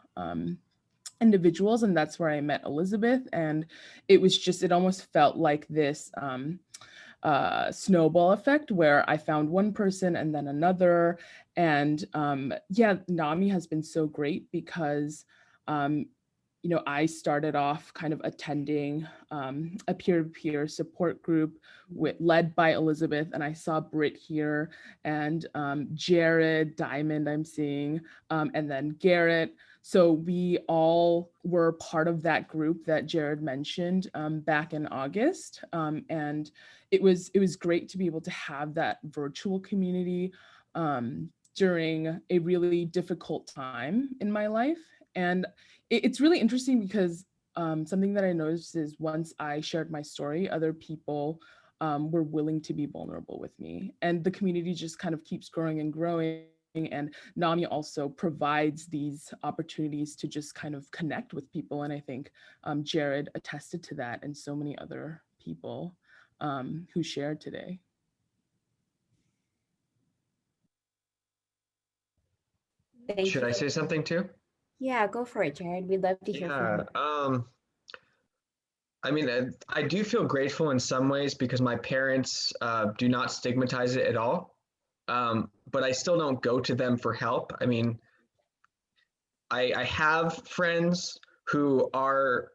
S7: individuals. And that's where I met Elizabeth. And it was just, it almost felt like this snowball effect where I found one person and then another. And yeah, Nami has been so great because, you know, I started off kind of attending a peer-to-peer support group led by Elizabeth, and I saw Britt here, and Jared, Diamond I'm seeing, and then Garrett. So we all were part of that group that Jared mentioned back in August. And it was great to be able to have that virtual community during a really difficult time in my life. And it's really interesting because something that I noticed is once I shared my story, other people were willing to be vulnerable with me. And the community just kind of keeps growing and growing. And Nami also provides these opportunities to just kind of connect with people. And I think Jared attested to that, and so many other people who shared today.
S8: Should I say something too?
S2: Yeah, go for it, Jared. We'd love to hear from you.
S8: I mean, I do feel grateful in some ways because my parents do not stigmatize it at all. But I still don't go to them for help. I mean, I have friends who are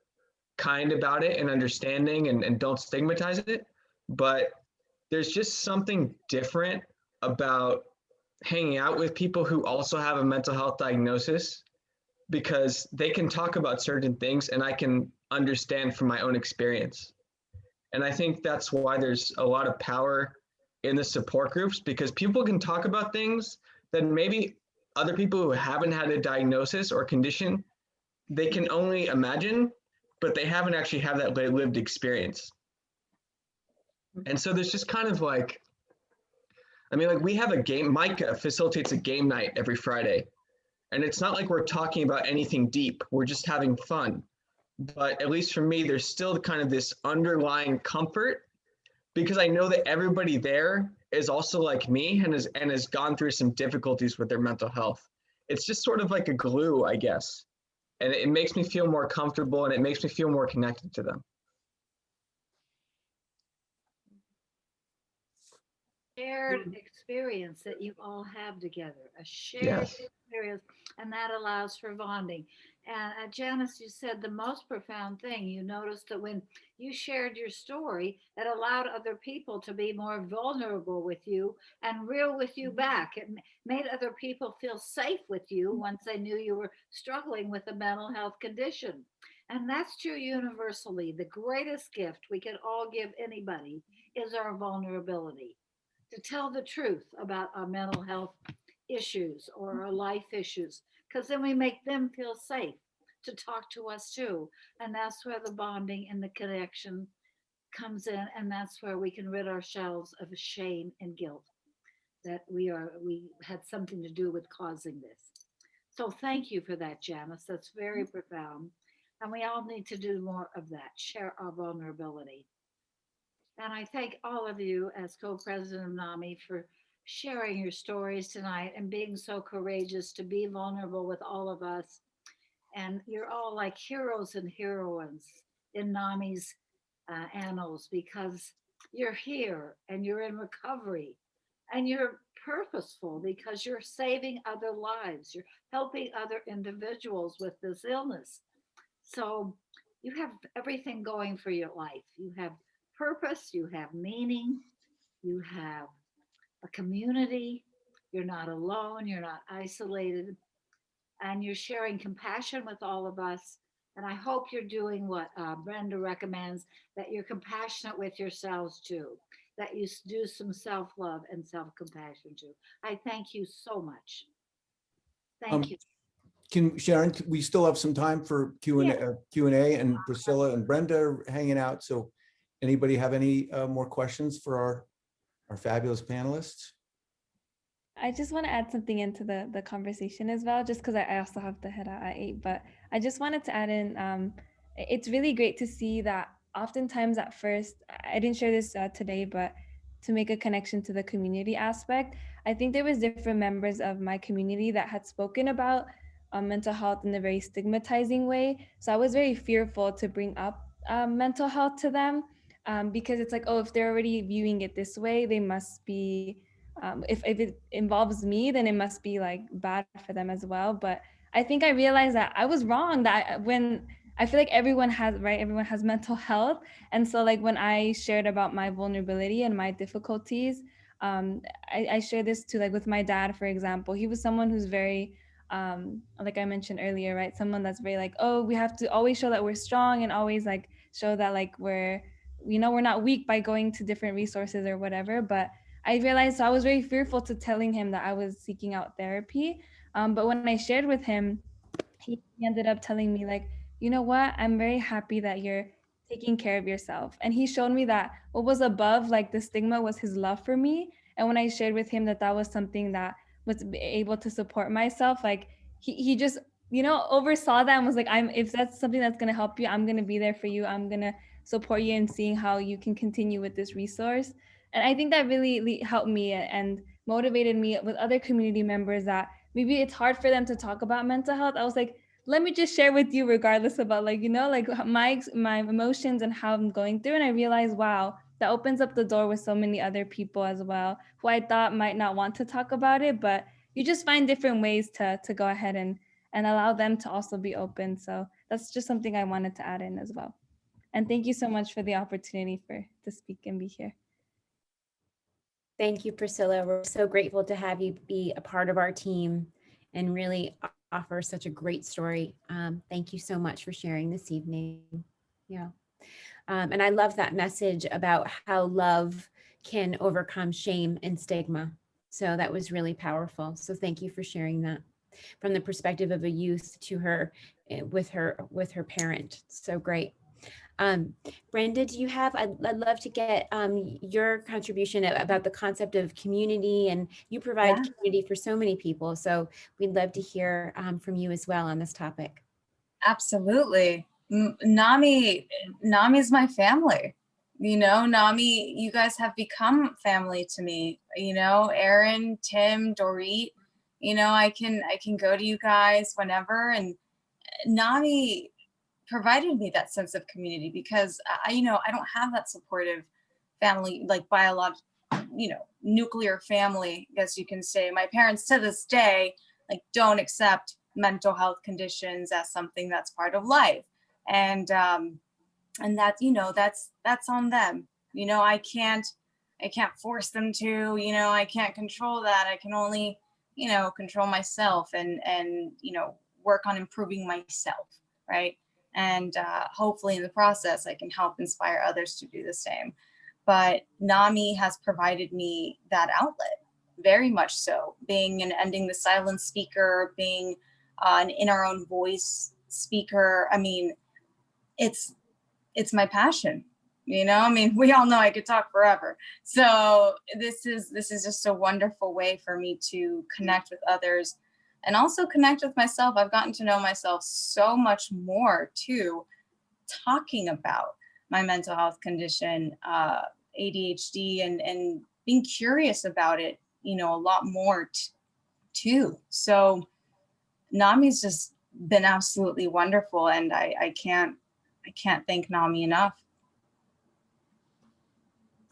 S8: kind about it and understanding and don't stigmatize it, but there's just something different about hanging out with people who also have a mental health diagnosis, because they can talk about certain things and I can understand from my own experience. And I think that's why there's a lot of power in the support groups, because people can talk about things that maybe other people who haven't had a diagnosis or condition, they can only imagine, but they haven't actually had that lived experience. And so there's just kind of like, I mean, like we have a game, Micah facilitates a game night every Friday. And it's not like we're talking about anything deep, we're just having fun. But at least for me, there's still kind of this underlying comfort, because I know that everybody there is also like me and has gone through some difficulties with their mental health. It's just sort of like a glue, I guess. And it makes me feel more comfortable, and it makes me feel more connected to them.
S1: Shared experience that you all have together, a shared
S8: Yes.
S1: experience, and that allows for bonding. And Janice, you said the most profound thing. You noticed that when you shared your story, it allowed other people to be more vulnerable with you and real with you back. It made other people feel safe with you once they knew you were struggling with a mental health condition. And that's true universally. The greatest gift we can all give anybody is our vulnerability, to tell the truth about our mental health issues or our life issues, because then we make them feel safe to talk to us too. And that's where the bonding and the connection comes in. And that's where we can rid ourselves of shame and guilt that we had something to do with causing this. So thank you for that, Janice. That's very profound. And we all need to do more of that, share our vulnerability. And I thank all of you as co-president of NAMI for sharing your stories tonight and being so courageous to be vulnerable with all of us. And you're all like heroes and heroines in NAMI's annals, because you're here and you're in recovery and you're purposeful because you're saving other lives. You're helping other individuals with this illness. So you have everything going for your life. You have purpose, you have meaning, you have a community, you're not alone, you're not isolated, and you're sharing compassion with all of us. And I hope you're doing what Brenda recommends, that you're compassionate with yourselves too, that you do some self-love and self-compassion too. I thank you so much. Thank you.
S3: Sharon, we still have some time for Q&A,
S1: Yeah.
S3: Q&A, and Priscilla and Brenda are hanging out. So anybody have any more questions for our fabulous panelists?
S4: I just want to add something into the conversation as well, just because I also have to head out at 8, but I just wanted to add in, it's really great to see that oftentimes at first, I didn't share this today, but to make a connection to the community aspect, I think there was different members of my community that had spoken about mental health in a very stigmatizing way. So I was very fearful to bring up mental health to them, because it's like, oh, if they're already viewing it this way, they must be, if it involves me, then it must be like bad for them as well. But I think I realized that I was wrong, that when I feel like everyone has mental health. And so like when I shared about my vulnerability and my difficulties, I share this too, like with my dad, for example. He was someone who's very, like I mentioned earlier, right? Someone that's very like, oh, we have to always show that we're strong and always like show that like we're not weak by going to different resources or whatever. But I realized, so I was very fearful to telling him that I was seeking out therapy. But when I shared with him, he ended up telling me like, you know what, I'm very happy that you're taking care of yourself. And he showed me that what was above like the stigma was his love for me. And when I shared with him that was something that was able to support myself, like he just, oversaw that and was like, if that's something that's going to help you, I'm going to be there for you. I'm going to support you in seeing how you can continue with this resource. And I think that really helped me and motivated me with other community members that maybe it's hard for them to talk about mental health. I was like, let me just share with you regardless about like, like my emotions and how I'm going through. And I realized, wow, that opens up the door with so many other people as well, who I thought might not want to talk about it, but you just find different ways to go ahead and allow them to also be open. So that's just something I wanted to add in as well. And thank you so much for the opportunity to speak and be here.
S2: Thank you, Priscilla. We're so grateful to have you be a part of our team and really offer such a great story. Thank you so much for sharing this evening. Yeah. And I love that message about how love can overcome shame and stigma. So that was really powerful. So thank you for sharing that from the perspective of a youth to her, with her parent. So great. Brenda, do you have, I'd love to get your contribution about the concept of community, and you provide community for so many people. So we'd love to hear from you as well on this topic.
S9: Absolutely. Nami is my family. Nami, you guys have become family to me. Aaron, Tim, Dorit, I can go to you guys whenever Nami provided me that sense of community because I don't have that supportive family, like biological, nuclear family, I guess you can say. My parents to this day, like, don't accept mental health conditions as something that's part of life. And that, that's on them. I can't force them to, I can't control that. I can only, control myself and work on improving myself. Right. And hopefully in the process, I can help inspire others to do the same. But Nami has provided me that outlet, very much so. Being an Ending the Silence speaker, being an In Our Own Voice speaker. I mean, it's my passion. We all know I could talk forever. So this is just a wonderful way for me to connect with others and also connect with myself. I've gotten to know myself so much more too, talking about my mental health condition, ADHD, and being curious about it, a lot more too. So Nami's just been absolutely wonderful, and I can't thank Nami enough.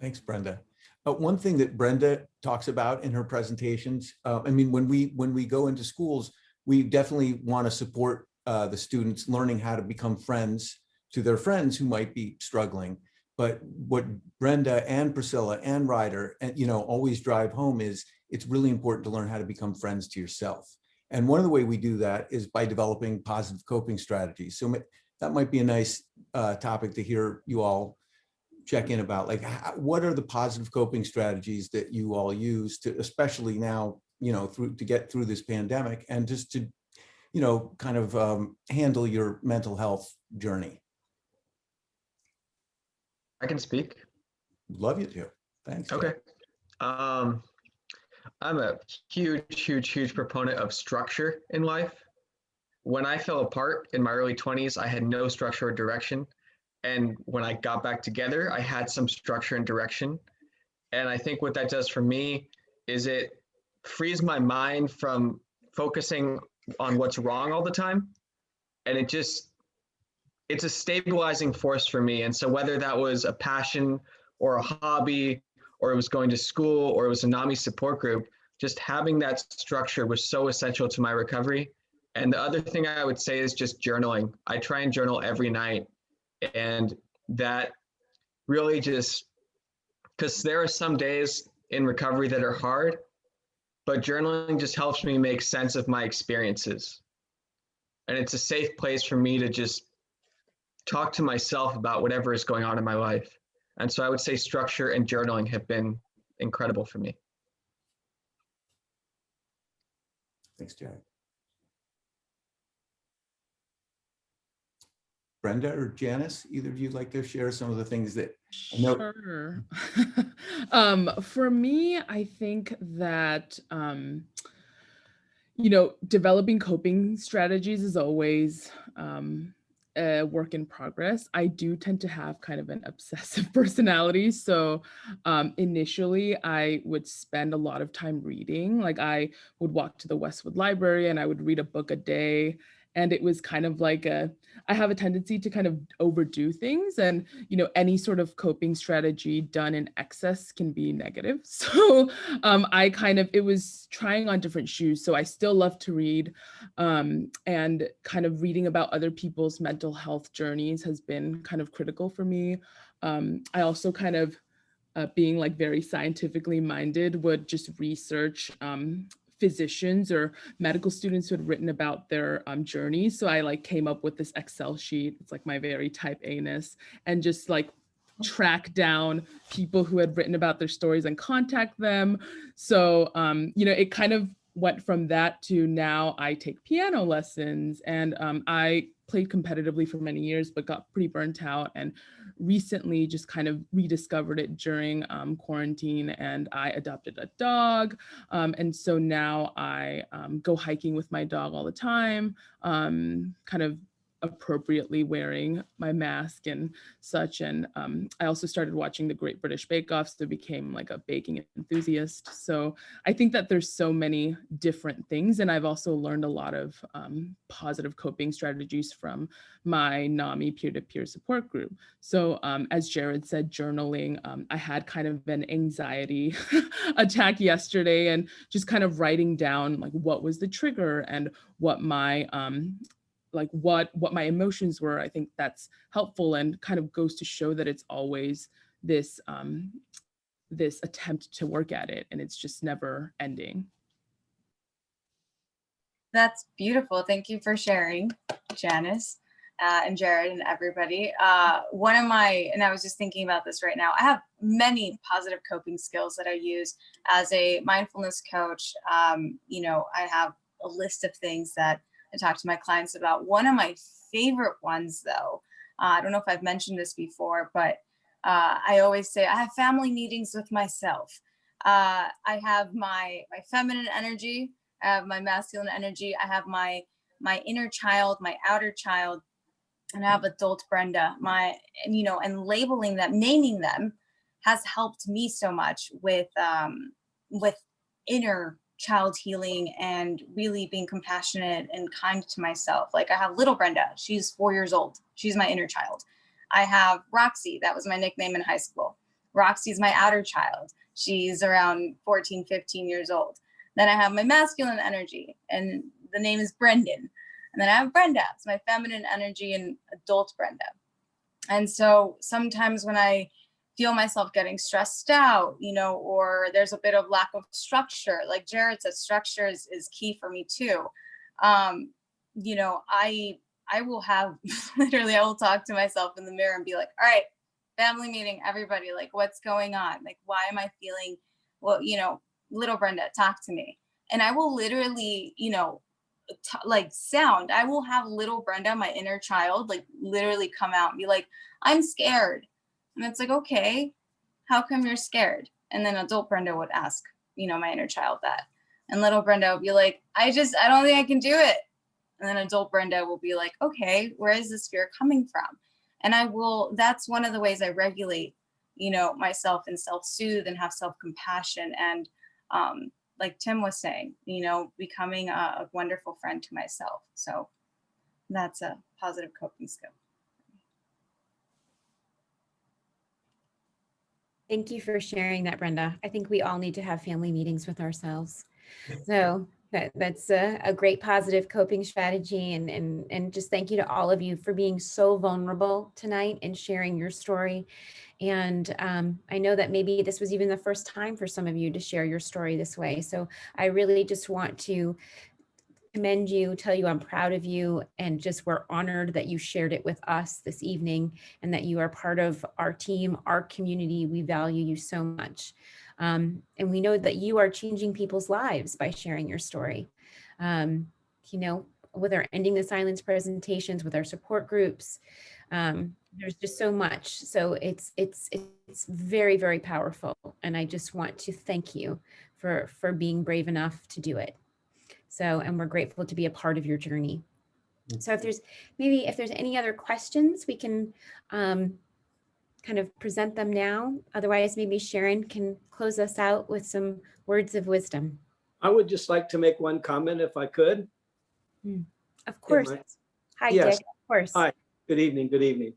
S3: Thanks, Brenda. One thing that Brenda talks about in her presentations, when we go into schools, we definitely want to support the students learning how to become friends to their friends who might be struggling. But what Brenda and Priscilla and Ryder, always drive home is it's really important to learn how to become friends to yourself. And one of the way we do that is by developing positive coping strategies. So that might be a nice topic to hear you all check in about, like, what are the positive coping strategies that you all use to, especially now, to get through this pandemic and just to, handle your mental health journey.
S8: I can speak.
S3: Love you to. Thanks.
S8: Okay. I'm a huge proponent of structure in life. When I fell apart in my early 20s, I had no structure or direction. And when I got back together, I had some structure and direction. And I think what that does for me is it frees my mind from focusing on what's wrong all the time. And it's a stabilizing force for me. And so whether that was a passion or a hobby, or it was going to school, or it was a NAMI support group, just having that structure was so essential to my recovery. And the other thing I would say is just journaling. I try and journal every night. And that really just, because there are some days in recovery that are hard, but journaling just helps me make sense of my experiences. And it's a safe place for me to just talk to myself about whatever is going on in my life. And so I would say structure and journaling have been incredible for me.
S3: Thanks, Jack. Brenda or Janice, either of you like to share some of the things that I know?
S7: Sure. For me, I think that, developing coping strategies is always a work in progress. I do tend to have kind of an obsessive personality. So initially I would spend a lot of time reading. Like, I would walk to the Westwood Library and I would read a book a day. And it was kind of like I have a tendency to kind of overdo things, and, any sort of coping strategy done in excess can be negative. So it was trying on different shoes. So I still love to read, and kind of reading about other people's mental health journeys has been kind of critical for me. I also kind of, being like very scientifically minded, would just research physicians or medical students who had written about their journeys. So I came up with this Excel sheet. It's like my very type A-ness, and just track down people who had written about their stories and contact them. So, it kind of went from that to now I take piano lessons, and I played competitively for many years, but got pretty burnt out, and recently just kind of rediscovered it during quarantine, and I adopted a dog. And so now I go hiking with my dog all the time, kind of appropriately wearing my mask and such. And I also started watching the Great British Bake Off, so became like a baking enthusiast. So I think that there's so many different things. And I've also learned a lot of positive coping strategies from my Nami peer-to-peer support group. So as Jared said, journaling, I had kind of an anxiety attack yesterday, and just kind of writing down like what was the trigger and what my what my emotions were. I think that's helpful and kind of goes to show that it's always this this attempt to work at it, and it's just never ending.
S9: That's beautiful. Thank you for sharing, Janice and Jared and everybody. One of my, and I was just thinking about this right now, I have many positive coping skills that I use as a mindfulness coach. You know, I have a list of things that I talk to my clients about. One of my favorite ones, though, I don't know if I've mentioned this before, but I always say I have family meetings with myself. I have my feminine energy, I have my masculine energy, I have my inner child, my outer child, and I have adult Brenda. And labeling them, naming them, has helped me so much with inner child healing and really being compassionate and kind to myself. Like I have little Brenda, she's 4 years old. She's my inner child. I have Roxy, that was my nickname in high school. Roxy's my outer child. She's around 14, 15 years old. Then I have my masculine energy, and the name is Brendan. And then I have Brenda, it's my feminine energy and adult Brenda. And so sometimes when I feel myself getting stressed out, or there's a bit of lack of structure, like Jared said, structure is key for me too. I will have, literally, I will talk to myself in the mirror and be like, all right, family meeting, everybody, like, what's going on? Like, why am I feeling, well, little Brenda, talk to me. And I will literally, I will have little Brenda, my inner child, like literally come out and be like, I'm scared. And it's like, okay, how come you're scared? And then adult Brenda would ask, my inner child that. And little Brenda would be like, I don't think I can do it. And then adult Brenda will be like, okay, where is this fear coming from? And that's one of the ways I regulate, myself and self-soothe and have self-compassion. And like Tim was saying, becoming a wonderful friend to myself. So that's a positive coping skill.
S2: Thank you for sharing that, Brenda. I think we all need to have family meetings with ourselves. So that's a great positive coping strategy. And just thank you to all of you for being so vulnerable tonight and sharing your story. And I know that maybe this was even the first time for some of you to share your story this way. So I really just want to commend you, tell you I'm proud of you, and just we're honored that you shared it with us this evening and that you are part of our team, our community. We value you so much. And we know that you are changing people's lives by sharing your story. With our Ending the Silence presentations, with our support groups, there's just so much. So it's very, very powerful. And I just want to thank you for being brave enough to do it. So, and we're grateful to be a part of your journey. So if there's any other questions, we can kind of present them now. Otherwise, maybe Sharon can close us out with some words of wisdom.
S15: I would just like to make one comment if I could.
S2: Of course. Hi,
S15: yes.
S2: Dick, of course.
S15: Hi, good evening, good evening.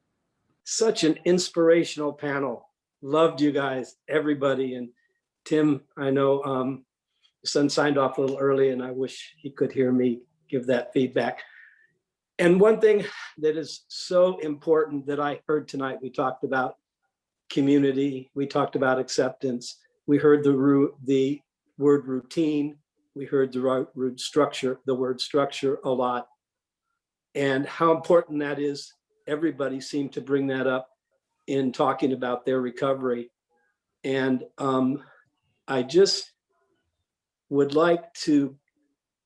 S15: Such an inspirational panel. Loved you guys, everybody. And Tim, I know son signed off a little early and I wish he could hear me give that feedback. And one thing that is so important that I heard tonight, we talked about community, we talked about acceptance, we heard the word routine, we heard the word structure a lot, and how important that is. Everybody seemed to bring that up in talking about their recovery. And I just would like to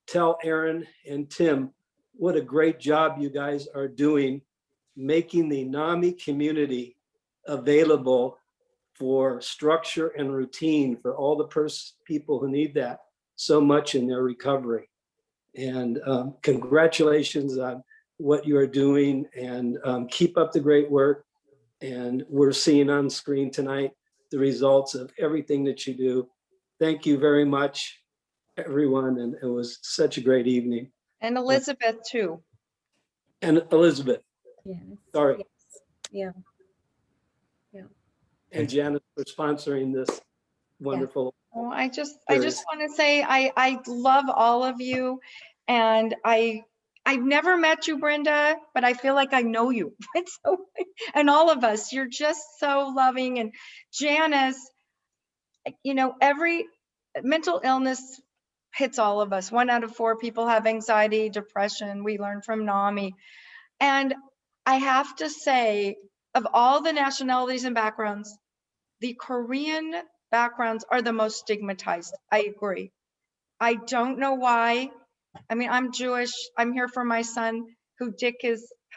S15: tell Aaron and Tim what a great job you guys are doing making the NAMI community available for structure and routine for all the people who need that so much in their recovery. And congratulations. I'm what you are doing, and keep up the great work. And we're seeing on screen tonight the results of everything that you do. Thank you very much, everyone. And it was such a great evening.
S11: And Elizabeth too.
S15: And Elizabeth,
S2: Yes.
S15: sorry,
S2: Yeah. Yeah.
S15: and Janice for sponsoring this wonderful.
S11: Well, I just want to say I love all of you, and I've never met you, Brenda, but I feel like I know you. It's so, and all of us, you're just so loving. And Janice, you know, every mental illness hits all of us. 1 out of 4 people have anxiety, depression. We learned from Nami. And I have to say, of all the nationalities and backgrounds, the Korean backgrounds are the most stigmatized. I agree. I don't know why. I mean, I'm Jewish. I'm here for my son, who Dick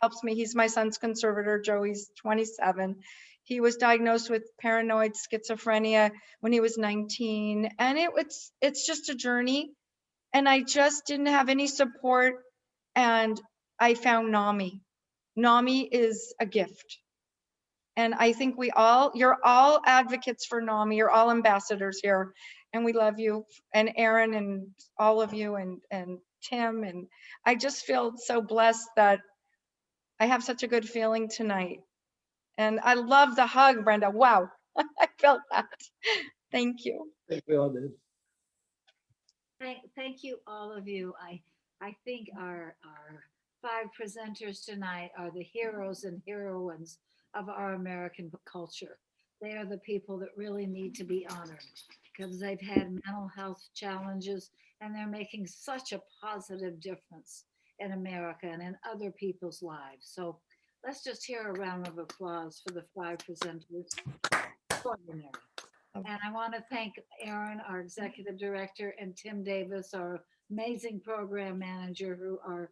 S11: helps me. He's my son's conservator. Joey's 27. He was diagnosed with paranoid schizophrenia when he was 19. And it's just a journey. And I just didn't have any support. And I found Nami. Nami is a gift. And I think you're all advocates for Nami. You're all ambassadors here. And we love you, and Aaron, and all of you, and Tim. And I just feel so blessed that I have such a good feeling tonight. And I love the hug, Brenda. Wow, I felt that. Thank you.
S15: I think we all did.
S1: Thank you, all of you. I think our 5 presenters tonight are the heroes and heroines of our American culture. They are the people that really need to be honored, because they've had mental health challenges and they're making such a positive difference in America and in other people's lives. So let's just hear a round of applause for the 5 presenters. Extraordinary. And I want to thank Aaron, our executive director, and Tim Davis, our amazing program manager, who are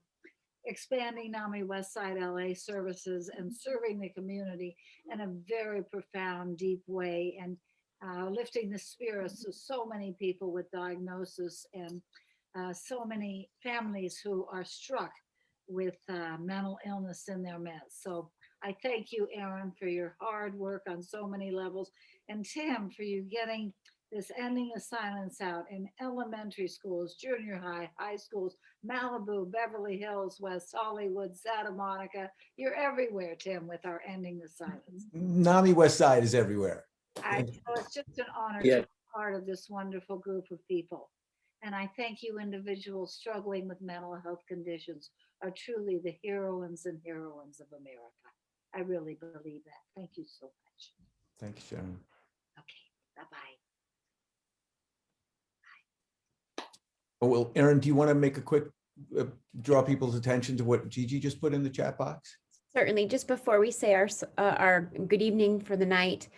S1: expanding Nami Westside LA services and serving the community in a very profound, deep way, and lifting the spirits of so many people with diagnosis, and so many families who are struck with mental illness in their midst. So I thank you, Aaron, for your hard work on so many levels, and Tim, for you getting this Ending the Silence out in elementary schools, junior high, high schools, Malibu, Beverly Hills, West Hollywood, Santa Monica. You're everywhere, Tim, with our Ending the Silence.
S3: Nami Westside is everywhere.
S1: So it's just an honor
S15: Yeah.
S1: to be part of this wonderful group of people. And I thank you, individuals struggling with mental health conditions are truly the heroines and heroines of America. I really believe that. Thank you so much.
S3: Thank you, Sharon.
S1: Okay, bye-bye.
S3: Oh, well, Aaron, do you want to make a quick, draw people's attention to what Gigi just put in the chat box?
S2: Certainly. Just before we say our good evening for the night,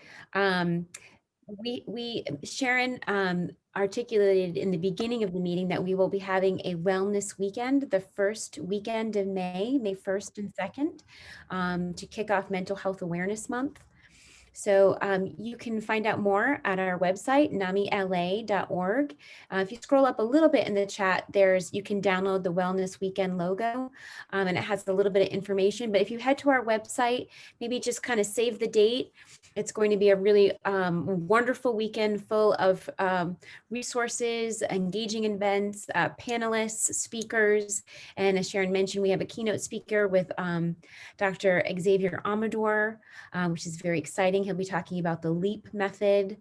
S2: Sharon articulated in the beginning of the meeting that we will be having a wellness weekend, the first weekend of May 1st and 2nd, to kick off Mental Health Awareness Month. So you can find out more at our website, namila.org. If you scroll up a little bit in the chat, you can download the Wellness Weekend logo, and it has a little bit of information. But if you head to our website, maybe just kind of save the date. It's going to be a really wonderful weekend full of resources, engaging events, panelists, speakers. And as Sharon mentioned, we have a keynote speaker with Dr. Xavier Amador, which is very exciting. He'll be talking about the LEAP method.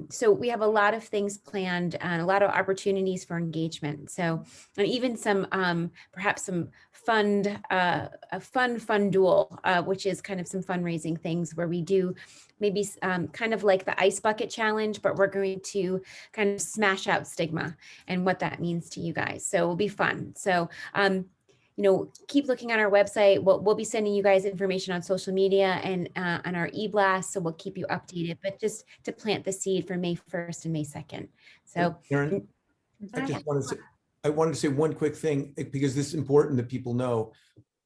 S2: So we have a lot of things planned and a lot of opportunities for engagement. So, and even some, perhaps some a fun duel, which is kind of some fundraising things where we do maybe kind of like the ice bucket challenge, but we're going to kind of smash out stigma and what that means to you guys. So it'll be fun. So, keep looking on our website. We'll be sending you guys information on social media and on our e-blast, so we'll keep you updated, but just to plant the seed for May 1st and May 2nd. So
S3: Aaron, I wanted to say one quick thing, because this is important that people know.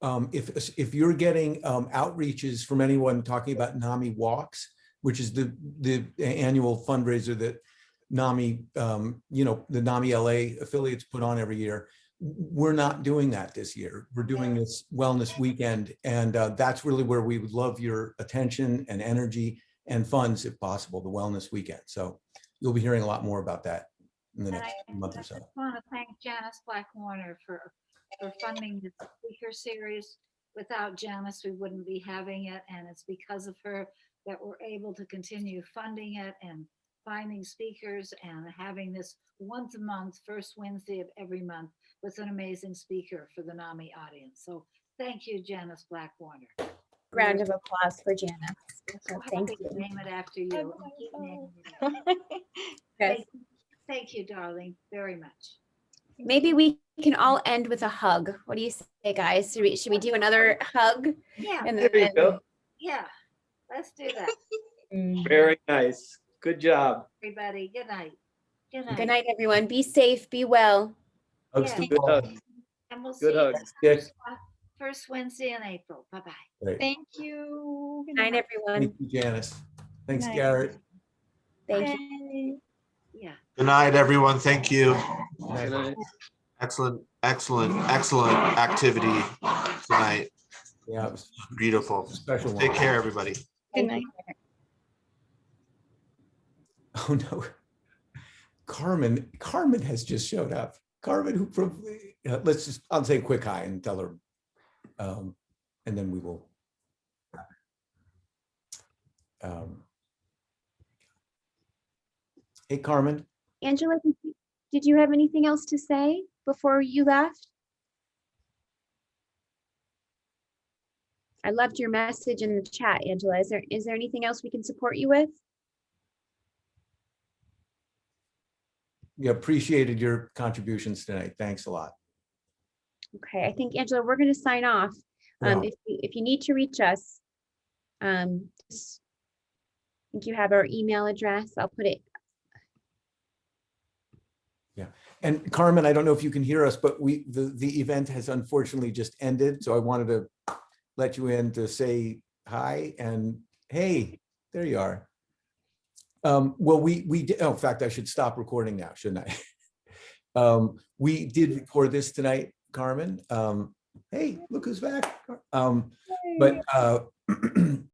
S3: If you're getting outreaches from anyone talking about Nami Walks, which is the annual fundraiser that Nami, the Nami LA affiliates put on every year, we're not doing that this year. We're doing this wellness weekend, and that's really where we would love your attention and energy and funds if possible, the wellness weekend. So you'll be hearing a lot more about that in the next month or so.
S1: I just want to thank Janice Black-Warner for funding the speaker series. Without Janice, we wouldn't be having it, and it's because of her that we're able to continue funding it and finding speakers and having this once a month, first Wednesday of every month, with an amazing speaker for the NAMI audience. So thank you, Janice Black-Warner.
S2: Round of applause for Janice. So thank
S1: Thank
S2: you.
S1: Name it after you. and keep naming it.
S2: Yes.
S1: Thank you, darling, very much.
S2: Maybe we can all end with a hug. What do you say, guys? Should we do another hug?
S1: Yeah.
S2: And
S15: There you go.
S1: Yeah, let's do that.
S15: Very nice. Good job.
S1: Everybody, good night. Good night.
S2: Good night, everyone. Be safe. Be well.
S3: Hugs
S1: Yeah.
S3: to
S15: Good
S3: all.
S15: hugs.
S1: And we'll see
S15: Good
S1: you
S15: hugs.
S3: Yes.
S1: first Wednesday in April. Bye-bye.
S3: Great.
S11: Thank you.
S2: Good night, everyone.
S3: Thank you, Janice. Thanks,
S11: Night.
S3: Garrett.
S2: Thank you.
S1: Yeah.
S12: Good night, everyone. Thank you.
S15: Good night.
S12: Excellent, excellent, excellent activity tonight.
S3: Yeah, it was
S12: Beautiful.
S3: a special one.
S12: Take care, everybody.
S11: Good night.
S3: Oh no, Carmen has just showed up. Carmen, who I'll say a quick hi and tell her, and then we will. Hey, Carmen.
S2: Angela, did you have anything else to say before you left? I loved your message in the chat, Angela. Is there anything else we can support you with?
S3: We appreciated your contributions tonight. Thanks a lot.
S2: Okay, I think, Angela, we're going to sign off.
S3: Yeah.
S2: If you need to reach us, I think you have our email address. I'll put it.
S3: Yeah. And Carmen, I don't know if you can hear us, but the event has unfortunately just ended. So I wanted to let you in to say hi and hey, there you are. Well, we did, oh, in fact, I should stop recording now, shouldn't I? We did record this tonight, Carmen. Hey, look who's back. But